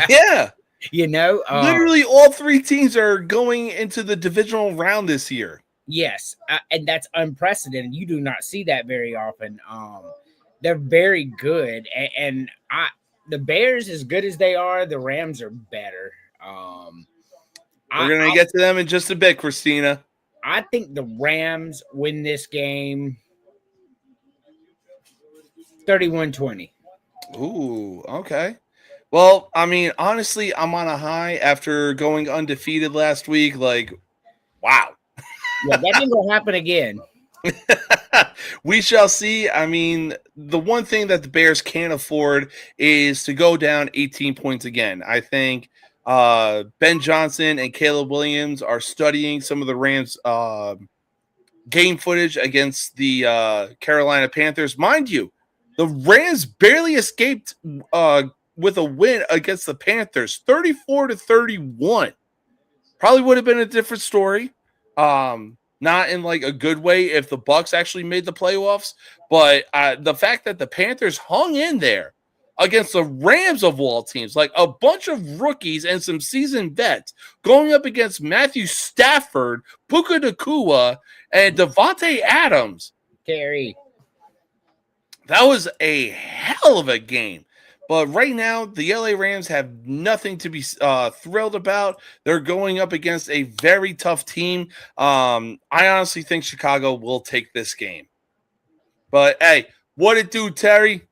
Yeah. Literally all 3 teams are going into the divisional round this year. Yes. And that's unprecedented. You do not see that very often. They're very good. And the Bears, as good as they are, the Rams are better. We're going to get to them in just a bit, Christina. I think the Rams win this game 31-20. Ooh, okay. Well, I mean, honestly, I'm on a high after going undefeated last week. Like, wow. Yeah, that ain't going to happen again. We shall see. I mean, the one thing that the Bears can't afford is to go down 18 points again. I think Ben Johnson and Caleb Williams are studying some of the Rams game footage against the Carolina Panthers. Mind you, the Rams barely escaped with a win against the Panthers, 34-31. Probably would have been a different story. Not in like a good way if the Bucs actually made the playoffs, but the fact that the Panthers hung in there against the Rams of all teams, like a bunch of rookies and some seasoned vets going up against Matthew Stafford, Puka Nacua, and Devontae Adams. Terry. That was a hell of a game. But right now, the LA Rams have nothing to be thrilled about. They're going up against a very tough team. I honestly think Chicago will take this game. But, hey, what it do, Terry?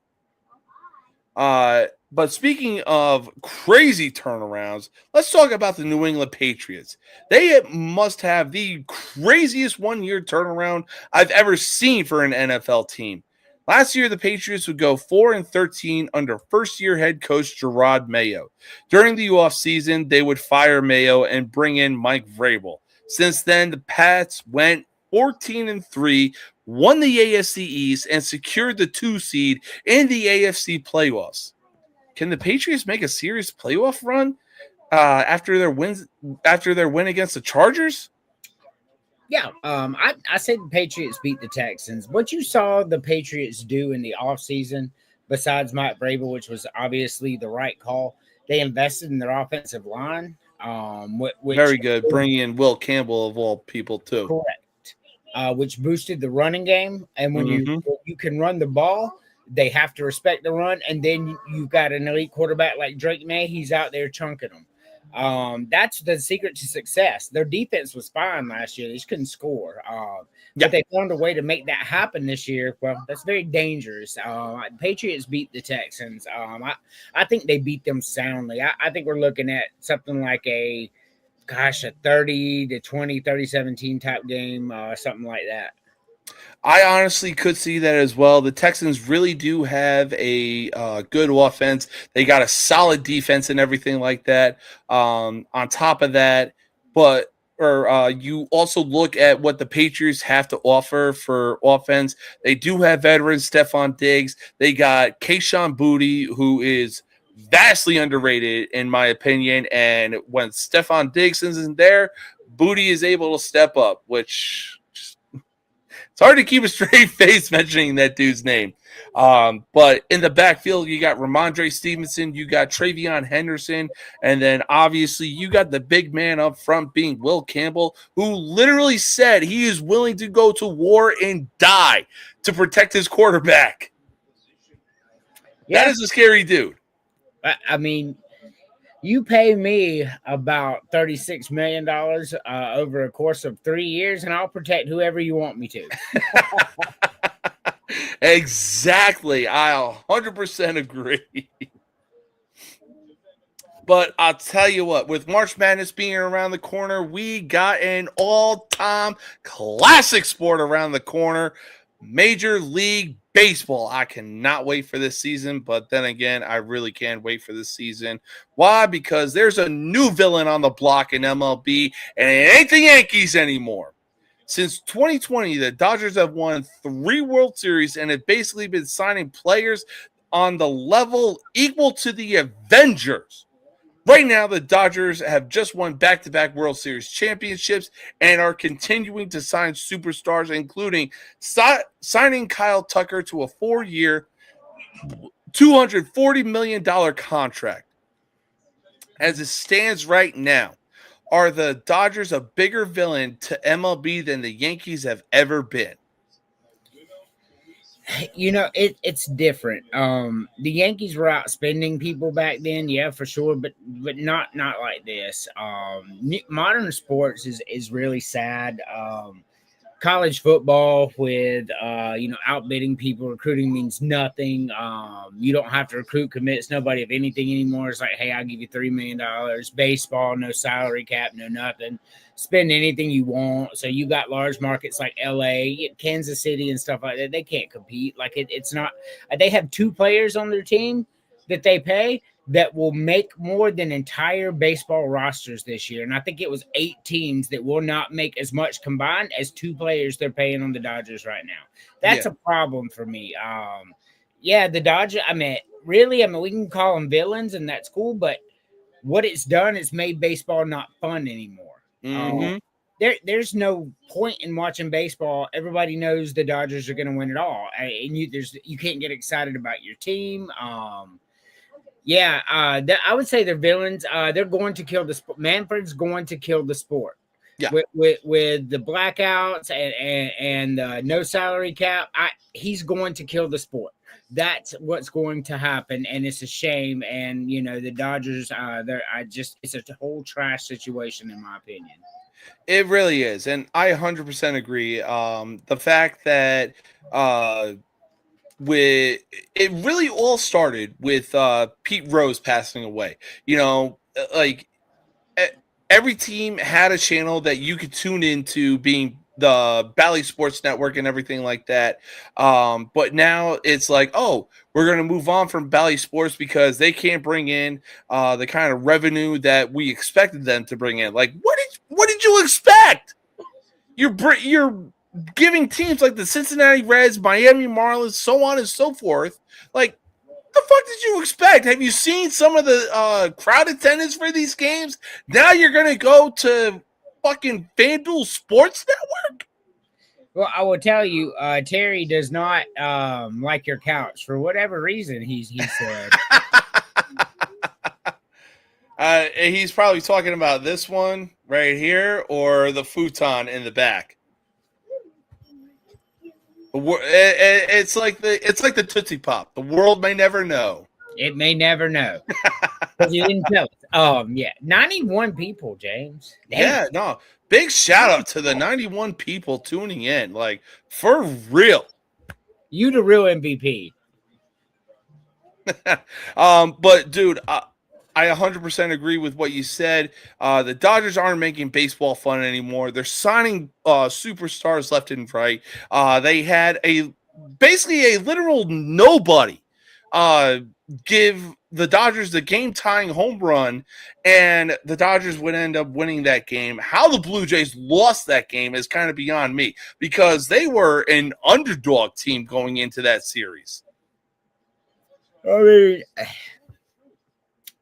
But speaking of crazy turnarounds, let's talk about the New England Patriots. They must have the craziest one-year turnaround I've ever seen for an NFL team. Last year, the Patriots would go 4-13 under first-year head coach Gerard Mayo. During the offseason, they would fire Mayo and bring in Mike Vrabel. Since then, the Pats went 14-3, won the AFC East, and secured the 2 seed in the AFC playoffs. Can the Patriots make a serious playoff run after their win against the Chargers? Yeah, I said the Patriots beat the Texans. What you saw the Patriots do in the offseason, besides Mike Vrabel, which was obviously the right call, they invested in their offensive line. Which, very good. Bringing in Will Campbell of all people too. Correct. Which boosted the running game. And when you can run the ball, they have to respect the run. And then you've got an elite quarterback like Drake May. He's out there chunking them. That's the secret to success. Their defense was fine last year. They just couldn't score. But they found a way to make that happen this year. Well, that's very dangerous. Patriots beat the Texans. I think they beat them soundly. I think we're looking at something like a 30-20, 30-17 type game, something like that. I honestly could see that as well. The Texans really do have a good offense. They got a solid defense and everything like that. On top of that, you also look at what the Patriots have to offer for offense. They do have veterans, Stephon Diggs. They got Kayshon Boutte, who is vastly underrated in my opinion. And when Stephon Diggs isn't there, Booty is able to step up, which it's hard to keep a straight face mentioning that dude's name. But in the backfield, you got Ramondre Stevenson, you got Travion Henderson, and then obviously you got the big man up front being Will Campbell, who literally said he is willing to go to war and die to protect his quarterback. Yeah. That is a scary dude. I mean, you pay me about $36 million over a course of 3 years, and I'll protect whoever you want me to. Exactly. I 100% agree. But I'll tell you what, with March Madness being around the corner, we got an all-time classic sport around the corner, Major League Baseball. I cannot wait for this season, but then again, I really can't wait for this season. Why? Because there's a new villain on the block in MLB, and it ain't the Yankees anymore. Since 2020, the Dodgers have won 3 World Series and have basically been signing players on the level equal to the Avengers. Right now, the Dodgers have just won back-to-back World Series championships and are continuing to sign superstars, including signing Kyle Tucker to a 4-year, $240 million contract. As it stands right now, are the Dodgers a bigger villain to MLB than the Yankees have ever been? You know, it's different. The Yankees were out spending people back then, yeah, for sure, but not like this. Modern sports is really sad. College football with outbidding people, recruiting means nothing. You don't have to recruit commits nobody of anything anymore. It's like, hey, I'll give you $3 million. Baseball, no salary cap, no nothing. Spend anything you want. So you got large markets like LA, Kansas City, and stuff like that. They can't compete. Like it's not. They have 2 players on their team that they pay that will make more than entire baseball rosters this year. And I think it was 8 teams that will not make as much combined as 2 players they're paying on the Dodgers right now. That's a problem for me. The Dodgers, we can call them villains and that's cool, but what it's done is made baseball not fun anymore. Mm-hmm. There's no point in watching baseball. Everybody knows the Dodgers are going to win it all. And you can't get excited about your team. I would say they're villains. They're going to kill the sport. Manfred's going to kill the sport. Yeah. With the blackouts and no salary cap, he's going to kill the sport. That's what's going to happen, and it's a shame. And the Dodgers, it's a whole trash situation in my opinion. It really is, and I 100% agree. The fact that it really all started with Pete Rose passing away. Every team had a channel that you could tune into, being the Bally Sports Network and everything like that. But now it's like, oh, we're going to move on from Bally Sports because they can't bring in the kind of revenue that we expected them to bring in. Like, what did you expect? You're giving teams like the Cincinnati Reds, Miami Marlins, so on and so forth. Like, the fuck did you expect? Have you seen some of the crowd attendance for these games? Now you're going to go to fucking FanDuel Sports Network? Well, I will tell you, Terry does not like your couch for whatever reason. He said. He's probably talking about this one right here or the futon in the back. It's like the Tootsie Pop. The world may never know. It may never know. You didn't tell us. 91 people, James. Damn. Yeah, no. Big shout out to the 91 people tuning in. Like, for real. You the real MVP. But dude, I 100% agree with what you said. The Dodgers aren't making baseball fun anymore. They're signing superstars left and right. They had basically a literal nobody give the Dodgers the game-tying home run, and the Dodgers would end up winning that game. How the Blue Jays lost that game is kind of beyond me, because they were an underdog team going into that series. I mean,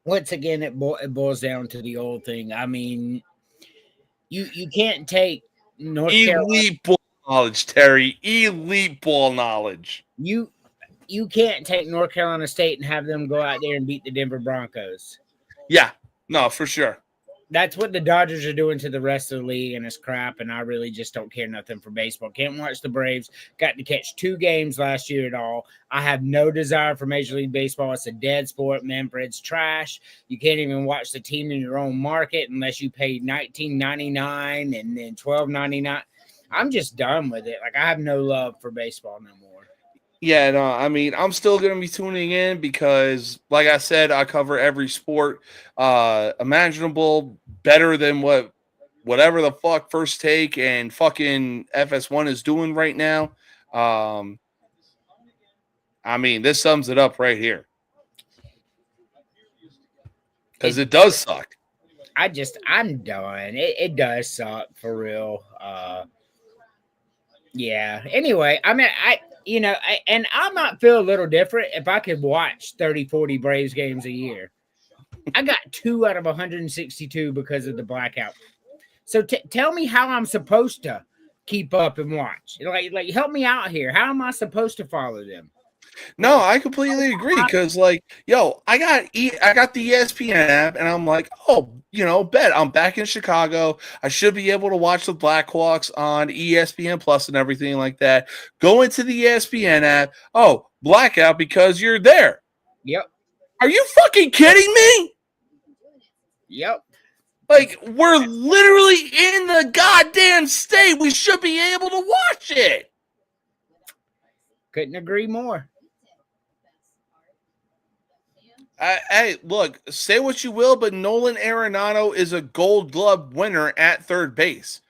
once again, it boils down to the old thing. I mean, You can't take North Carolina. Elite ball knowledge, Terry. Elite ball knowledge. You can't take North Carolina State and have them go out there and beat the Denver Broncos. Yeah, no, for sure. That's what the Dodgers are doing to the rest of the league, and it's crap, and I really just don't care nothing for baseball. Can't watch the Braves. Got to catch 2 games last year at all. I have no desire for Major League Baseball. It's a dead sport, Manfred's trash. You can't even watch the team in your own market unless you pay $19.99 and then $12.99. I'm just done with it. Like, I have no love for baseball no more. Yeah, no, I mean, I'm still going to be tuning in because, like I said, I cover every sport imaginable better than whatever the fuck First Take and fucking FS1 is doing right now. I mean, this sums it up right here. Because it does suck. I'm done. It does suck for real. Yeah. Anyway, I mean, I might feel a little different if I could watch 30, 40 Braves games a year. I got 2 out of 162 because of the blackout. So tell me how I'm supposed to keep up and watch. Like help me out here. How am I supposed to follow them? No, I completely agree because, like, yo, I got the ESPN app, and I'm like, oh, bet I'm back in Chicago. I should be able to watch the Blackhawks on ESPN Plus and everything like that. Go into the ESPN app. Oh, blackout because you're there. Yep. Are you fucking kidding me? Yep. Like, we're literally in the goddamn state. We should be able to watch it. Couldn't agree more. Hey, look, say what you will, but Nolan Arenado is a Gold Glove winner at third base.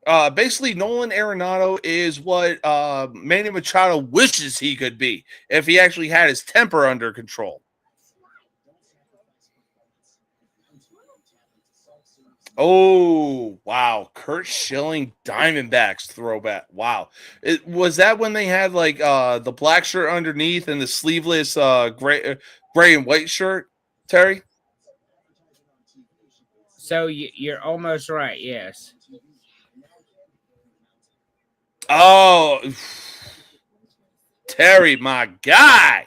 Basically, Nolan Arenado is what Manny Machado wishes he could be if he actually had his temper under control. Oh, wow. Kurt Schilling Diamondbacks throwback. Wow. Was that when they had like the black shirt underneath and the sleeveless gray and white shirt, Terry? So you're almost right, yes. Oh, Terry, my guy.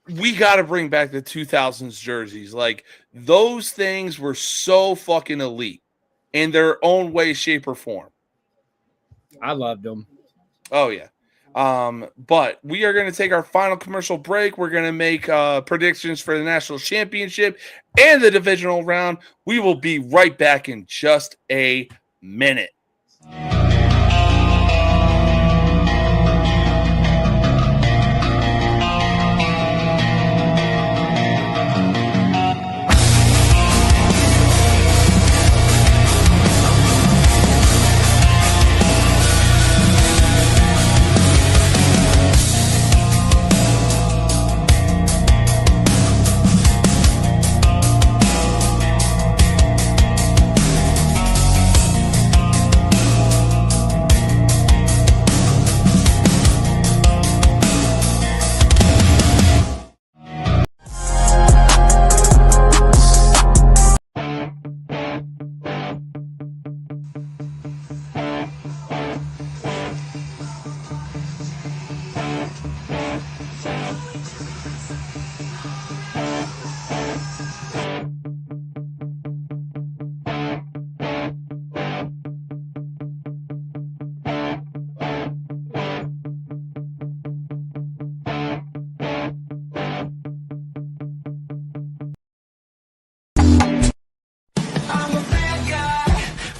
We got to bring back the 2000s jerseys. Like, those things were so fucking elite in their own way, shape, or form. I loved them. Oh, yeah. But we are going to take our final commercial break. We're going to make predictions for the national championship and the divisional round. We will be right back in just a minute.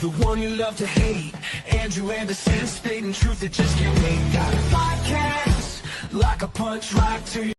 The one you love to hate, Andrew Anderson, stating truth that just can't wait. Got a podcast, like a punch right to you.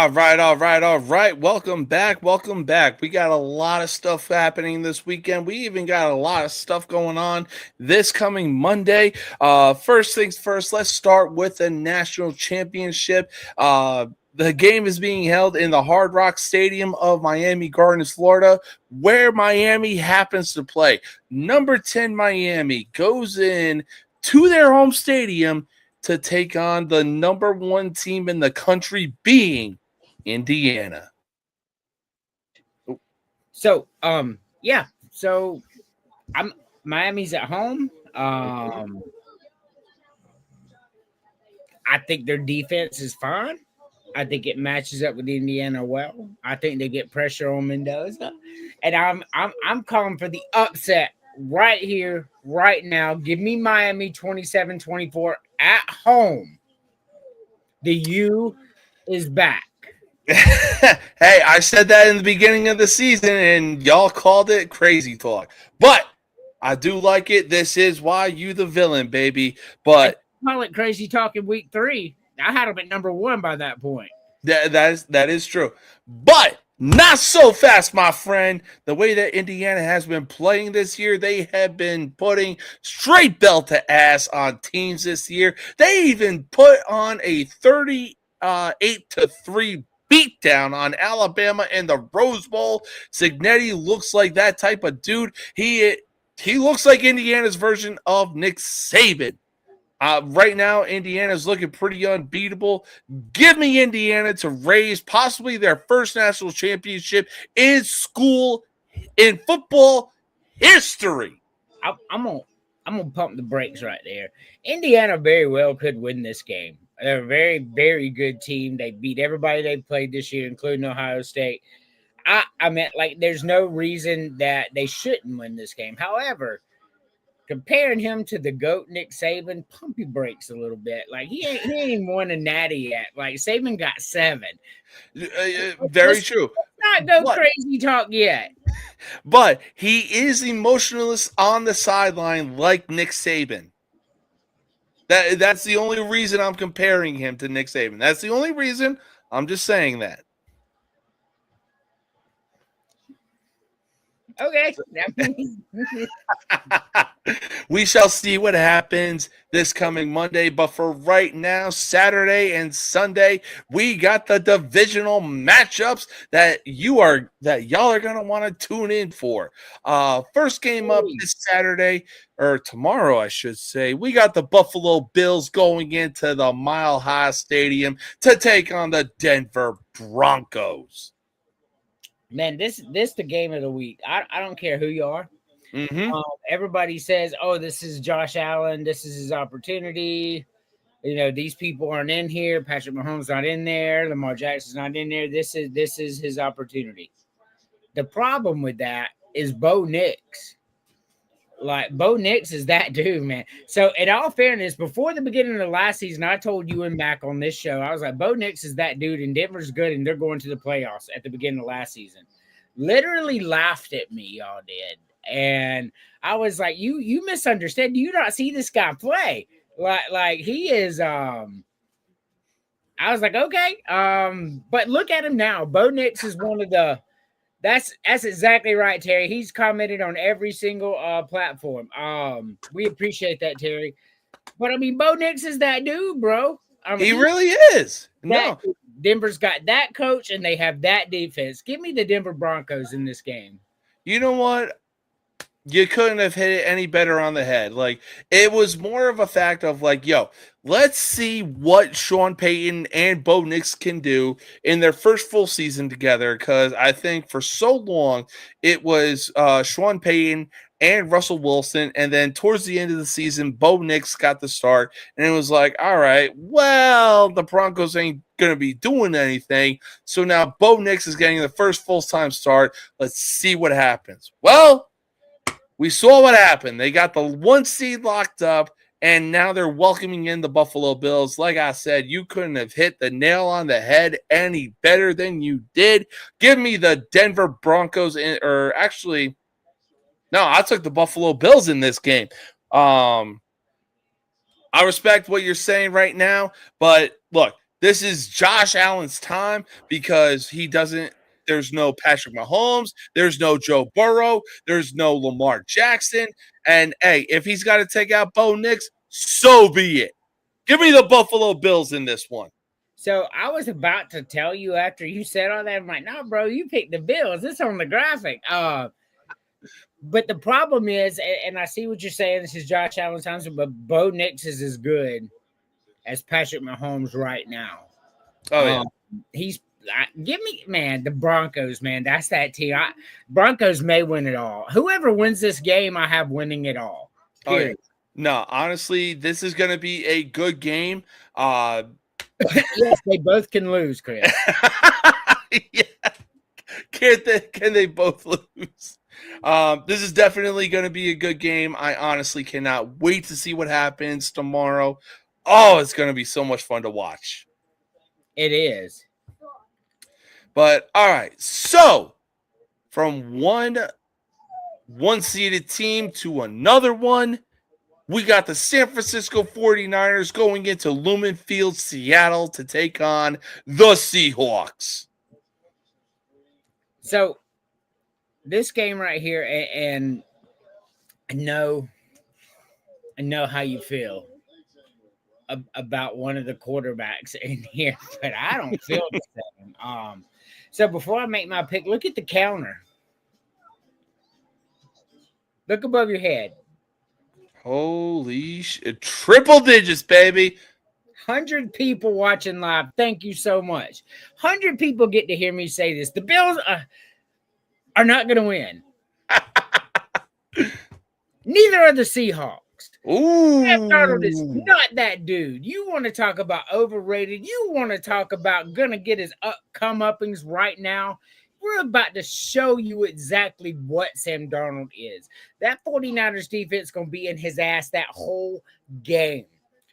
All right. Welcome back. We got a lot of stuff happening this weekend. We even got a lot of stuff going on this coming Monday. First things first, let's start with the national championship. The game is being held in the Hard Rock Stadium of Miami Gardens, Florida, where Miami happens to play. Number 10 Miami goes in to their home stadium to take on the number 1 team in the country, being Indiana. So, yeah. So, Miami's at home. I think their defense is fine. I think it matches up with Indiana well. I think they get pressure on Mendoza, and I'm calling for the upset right here, right now. Give me Miami 27-24 at home. The U is back. Hey, I said that in the beginning of the season, and y'all called it crazy talk. But I do like it. This is why you the villain, baby. But call it crazy talk in week 3. I had them at number 1 by that point. That is true. But not so fast, my friend. The way that Indiana has been playing this year, they have been putting straight belt to ass on teams this year. They even put on a 38-3 beatdown on Alabama in the Rose Bowl. Cignetti looks like that type of dude. He looks like Indiana's version of Nick Saban. Right now, Indiana's looking pretty unbeatable. Give me Indiana to raise possibly their first national championship in football history. I'm gonna pump the brakes right there. Indiana very well could win this game. They're a very, very good team. They beat everybody they played this year, including Ohio State. I mean, like, there's no reason that they shouldn't win this game. However, comparing him to the GOAT Nick Saban, pump your brakes a little bit. Like, he ain't won a natty yet. Like, Saban got 7. Very true. Not go crazy talk yet. But he is emotionless on the sideline like Nick Saban. That's the only reason I'm comparing him to Nick Saban. That's the only reason. I'm just saying that. Okay. We shall see what happens this coming Monday. But for right now, Saturday and Sunday, we got the divisional matchups that y'all are gonna want to tune in for. First game up this Saturday, or tomorrow, I should say. We got the Buffalo Bills going into the Mile High Stadium to take on the Denver Broncos. Man, this the game of the week. I don't care who you are. Mm-hmm. Everybody says, "Oh, this is Josh Allen. This is his opportunity." You know, these people aren't in here. Patrick Mahomes not in there. Lamar Jackson's not in there. This is his opportunity. The problem with that is Bo Nix. Like, Bo Nix is that dude, man. So, in all fairness, before the beginning of the last season, I told you and Mac on this show, I was like, Bo Nix is that dude, and Denver's good, and they're going to the playoffs at the beginning of last season. Literally laughed at me, y'all did. And I was like, you misunderstand. Do you not see this guy play? Like he is I was like, okay. But look at him now. Bo Nix is one of the That's exactly right, Terry. He's commented on every single platform. We appreciate that, Terry. But I mean, Bo Nix is that dude, bro. I mean, he really is. No, Denver's got that coach and they have that defense. Give me the Denver Broncos in this game. You know what? You couldn't have hit it any better on the head. Like, it was more of a fact of like, yo, let's see what Sean Payton and Bo Nix can do in their first full season together. Because I think for so long it was Sean Payton and Russell Wilson, and then towards the end of the season, Bo Nix got the start, and it was like, all right, well, the Broncos ain't gonna be doing anything. So now Bo Nix is getting the first full-time start. Let's see what happens. Well, we saw what happened. They got the 1 seed locked up, and now they're welcoming in the Buffalo Bills. Like I said, you couldn't have hit the nail on the head any better than you did. Give me the Denver Broncos, no, I took the Buffalo Bills in this game. I respect what you're saying right now, but look, This is Josh Allen's time because there's no Patrick Mahomes, there's no Joe Burrow, there's no Lamar Jackson. And hey, if he's got to take out Bo Nix, so be it. Give me the Buffalo Bills in this one. So I was about to tell you after you said all that, I'm like, no, bro, you picked the Bills. It's on the graphic. But the problem is, and I see what you're saying, this is Josh Allen's time, but Bo Nix is as good as Patrick Mahomes right now. Oh, yeah. Give me, man, the Broncos, man. That's that team. Broncos may win it all. Whoever wins this game, I have winning it all. Period. Oh, yeah. No, honestly, this is going to be a good game. Yes, they both can lose, Chris. Yeah. Can they both lose? This is definitely going to be a good game. I honestly cannot wait to see what happens tomorrow. Oh, it's going to be so much fun to watch. It is. But all right, so from one seeded team to another one, we got the San Francisco 49ers going into Lumen Field, Seattle to take on the Seahawks. So this game right here, and I know how you feel about one of the quarterbacks in here, but I don't feel the same. So before I make my pick, look at the counter. Look above your head. Holy shit. Triple digits, baby. 100 people watching live. Thank you so much. 100 people get to hear me say this. The Bills are not going to win. Neither are the Seahawks. Ooh. Sam Darnold is not that dude. You want to talk about overrated? You want to talk about going to get his comeuppings right now? We're about to show you exactly what Sam Darnold is. That 49ers defense is going to be in his ass that whole game.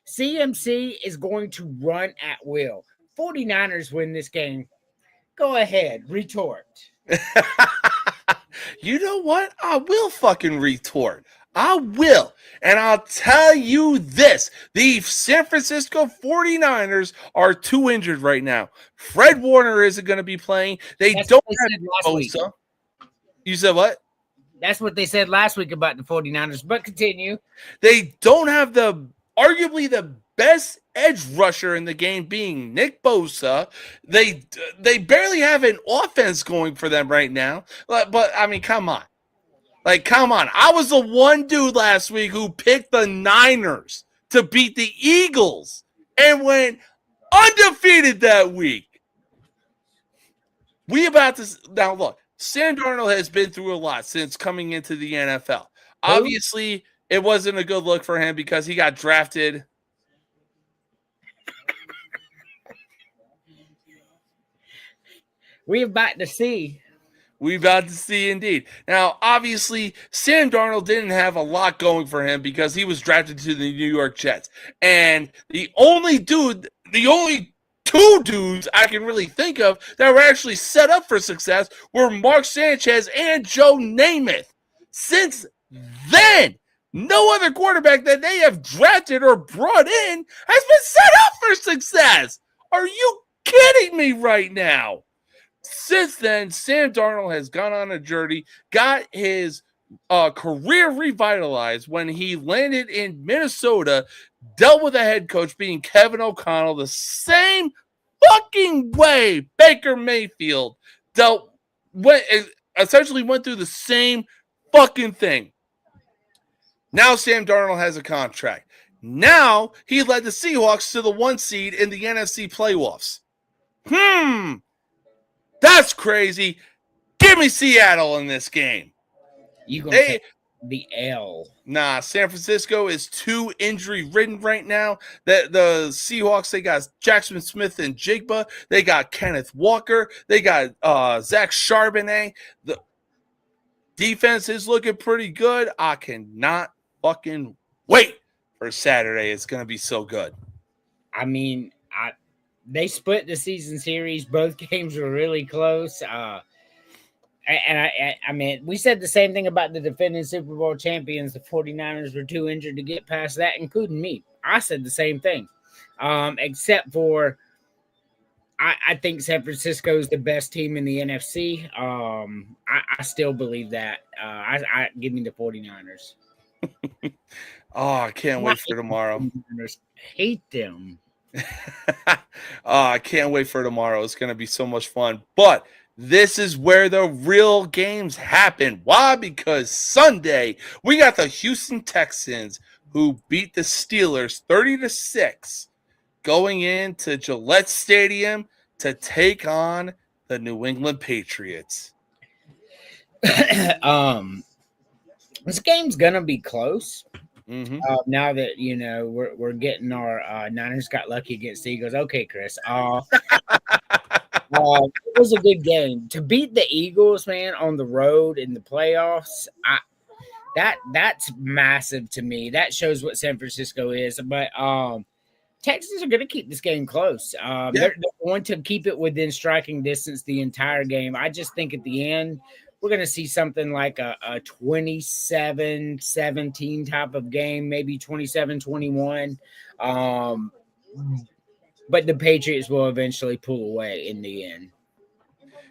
CMC is going to run at will. 49ers win this game. Go ahead, retort. You know what? I will fucking retort. I will. And I'll tell you this. The San Francisco 49ers are too injured right now. Fred Warner isn't going to be playing. That's don't have Bosa. You said what? That's what they said last week about the 49ers, but continue. They don't have arguably the best edge rusher in the game being Nick Bosa. They barely have an offense going for them right now. But I mean, come on. Like, come on. I was the one dude last week who picked the Niners to beat the Eagles and went undefeated that week. Now look, Sam Darnold has been through a lot since coming into the NFL. Obviously, it wasn't a good look for him because he got drafted. We're about to see. We're about to see indeed. Now, obviously, Sam Darnold didn't have a lot going for him because he was drafted to the New York Jets. And the only two dudes I can really think of that were actually set up for success were Mark Sanchez and Joe Namath. Since then, no other quarterback that they have drafted or brought in has been set up for success. Are you kidding me right now? Since then, Sam Darnold has gone on a journey, got his career revitalized when he landed in Minnesota, dealt with a head coach being Kevin O'Connell the same fucking way Baker Mayfield essentially went through the same fucking thing. Now Sam Darnold has a contract. Now he led the Seahawks to the 1 seed in the NFC playoffs. That's crazy. Give me Seattle in this game. You gonna take the L? Nah, San Francisco is too injury-ridden right now. The Seahawks, they got Jackson Smith and Jigba. They got Kenneth Walker. They got Zach Charbonnet. The defense is looking pretty good. I cannot fucking wait for Saturday. It's going to be so good. I mean, they split the season series. Both games were really close. I mean, we said the same thing about the defending Super Bowl champions. The 49ers were too injured to get past that, including me. I said the same thing, except for I think San Francisco is the best team in the NFC. I still believe that. I give me the 49ers. Oh, I can't Not wait for tomorrow. 49ers. Hate them. I can't wait for tomorrow. It's going to be so much fun. But this is where the real games happen. Why? Because Sunday we got the Houston Texans who beat the Steelers 30-6, going into Gillette Stadium to take on the New England Patriots. This game's gonna be close. Mm-hmm. Now that we're getting our Niners got lucky against the Eagles. Okay, Chris. It was a good game to beat the Eagles, man, on the road in the playoffs. That's massive to me. That shows what San Francisco is. But Texans are going to keep this game close. They're going to keep it within striking distance the entire game. I just think at the end, we're going to see something like a 27-17 type of game, maybe 27-21. But the Patriots will eventually pull away in the end.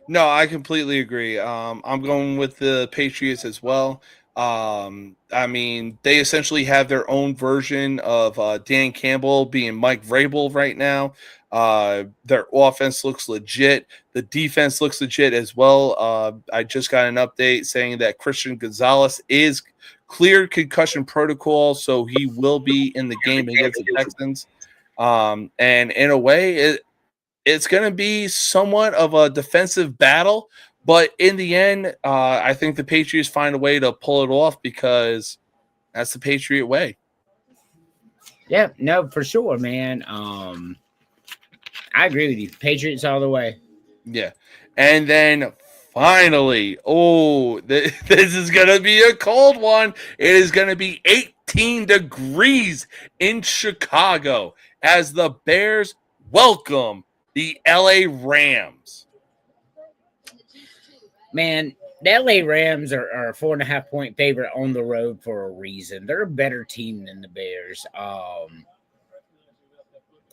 No, I completely agree. I'm going with the Patriots as well. I mean, they essentially have their own version of Dan Campbell being Mike Vrabel right now. Their offense looks legit. The defense looks legit as well. I just got an update saying that Christian Gonzalez is cleared concussion protocol, so he will be in the game against the Texans. And in a way, it's going to be somewhat of a defensive battle. But in the end, I think the Patriots find a way to pull it off because that's the Patriot way. Yeah, no, for sure, man. I agree with you. Patriots all the way. Yeah. And then finally, this is going to be a cold one. It is going to be 18 degrees in Chicago as the Bears welcome the LA Rams. Man, the LA Rams are a 4.5-point favorite on the road for a reason. They're a better team than the Bears.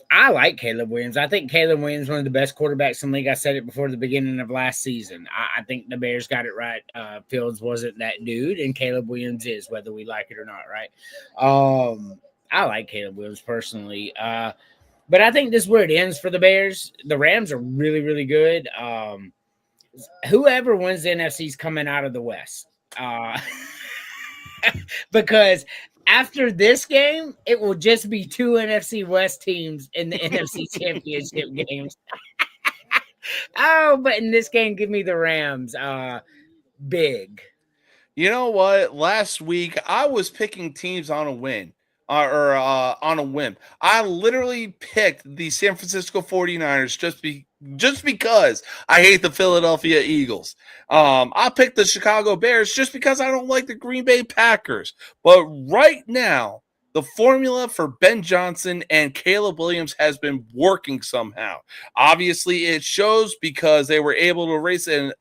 I like Caleb Williams. I think Caleb Williams is one of the best quarterbacks in the league. I said it before the beginning of last season. I think the Bears got it right. Fields wasn't that dude, and Caleb Williams is, whether we like it or not, right? I like Caleb Williams personally. But I think this is where it ends for the Bears. The Rams are really, really good. Whoever wins the NFC is coming out of the West. Because after this game, it will just be 2 NFC West teams in the NFC Championship games. But in this game, give me the Rams. Big. You know what? Last week, I was picking teams on a win. Or on a whim. I literally picked the San Francisco 49ers just because I hate the Philadelphia Eagles. I picked the Chicago Bears just because I don't like the Green Bay Packers. But right now, the formula for Ben Johnson and Caleb Williams has been working somehow. Obviously, it shows because they were able to race an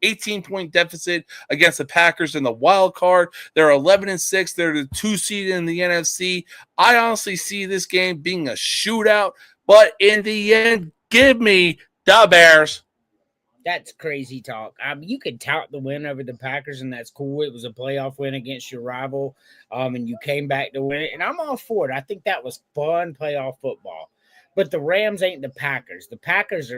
18-point deficit against the Packers in the wild card. They're 11-6. They're the 2 seed in the NFC. I honestly see this game being a shootout, but in the end, give me the Bears. That's crazy talk. You could tout the win over the Packers, and that's cool. It was a playoff win against your rival, and you came back to win it, and I'm all for it. I think that was fun playoff football. But the Rams ain't the Packers. The Packers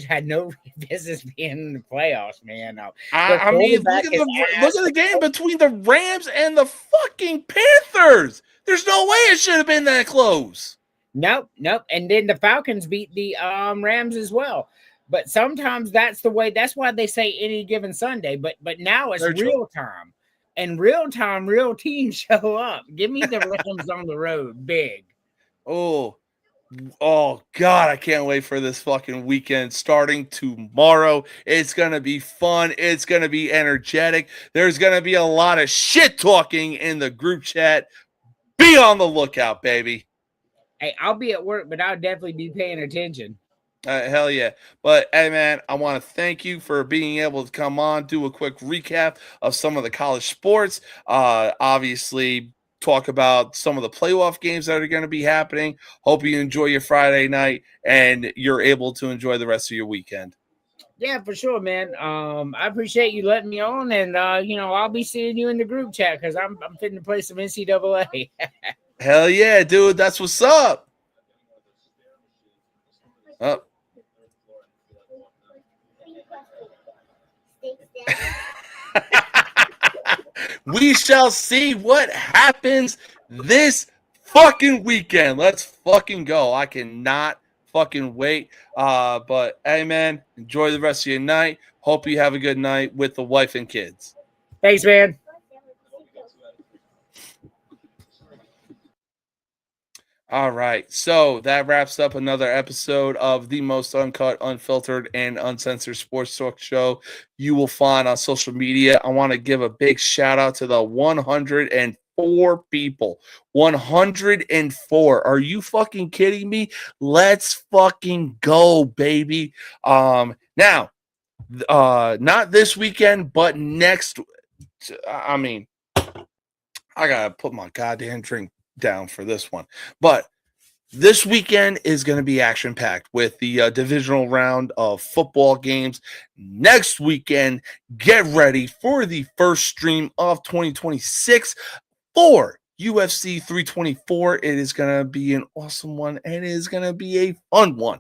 had no business being in the playoffs, man. I mean, look at the game between the Rams and the fucking Panthers. There's no way it should have been that close. Nope. And then the Falcons beat the Rams as well. But sometimes that's the way. That's why they say any given Sunday. But now it's real time. And real time, real teams show up. Give me the Rams on the road, big. Oh, God, I can't wait for this fucking weekend starting tomorrow. It's going to be fun. It's going to be energetic. There's going to be a lot of shit talking in the group chat. Be on the lookout, baby. Hey, I'll be at work, but I'll definitely be paying attention. Hell yeah. But, hey, man, I want to thank you for being able to come on, do a quick recap of some of the college sports. Obviously, talk about some of the playoff games that are going to be happening. Hope you enjoy your Friday night and you're able to enjoy the rest of your weekend. Yeah, for sure, man. I appreciate you letting me on, and I'll be seeing you in the group chat because I'm fitting to play some NCAA. Hell yeah, dude. That's what's up. Oh. We shall see what happens this fucking weekend. Let's fucking go. I cannot fucking wait. But hey, man, enjoy the rest of your night. Hope you have a good night with the wife and kids. Thanks, man. All right, so that wraps up another episode of the most uncut, unfiltered, and uncensored sports talk show you will find on social media. I want to give a big shout out to the 104 people. 104. Are you fucking kidding me? Let's fucking go, baby. Now, not this weekend, but next. I mean, I gotta put my goddamn drink down for this one, but this weekend is going to be action packed with the divisional round of football games. Next weekend, get ready for the first stream of 2026 for UFC 324. It is going to be an awesome one and it is going to be a fun one.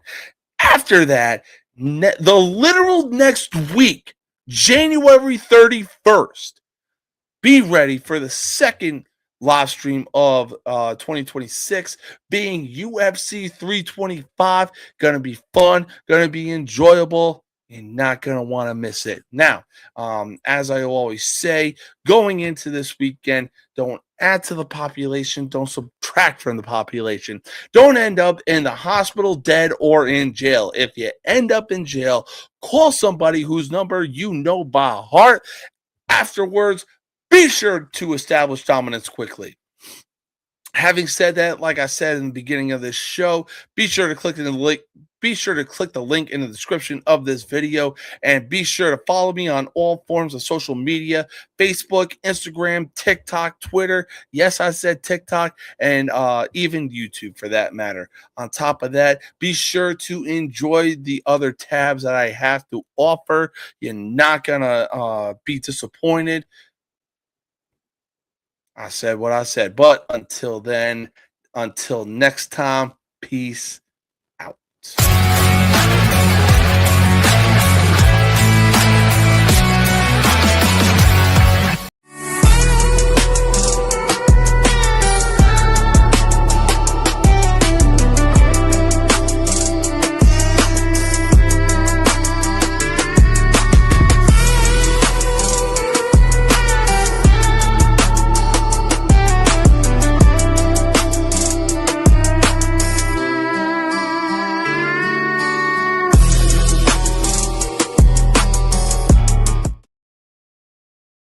After that, the literal next week, January 31st, be ready for the second live stream of 2026 being UFC 325. Gonna be fun, gonna be enjoyable. You're not gonna want to miss it. Now, as I always say, going into this weekend, don't add to the population, don't subtract from the population. Don't end up in the hospital, dead, or in jail. If you end up in jail, call somebody whose number you know by heart. Afterwards, be sure to establish dominance quickly. Having said that, like I said in the beginning of this show, be sure to click the link. Be sure to click the link in the description of this video, and be sure to follow me on all forms of social media: Facebook, Instagram, TikTok, Twitter. Yes, I said TikTok, and even YouTube for that matter. On top of that, be sure to enjoy the other tabs that I have to offer. You're not gonna be disappointed. I said what I said. But until then, until next time, peace out.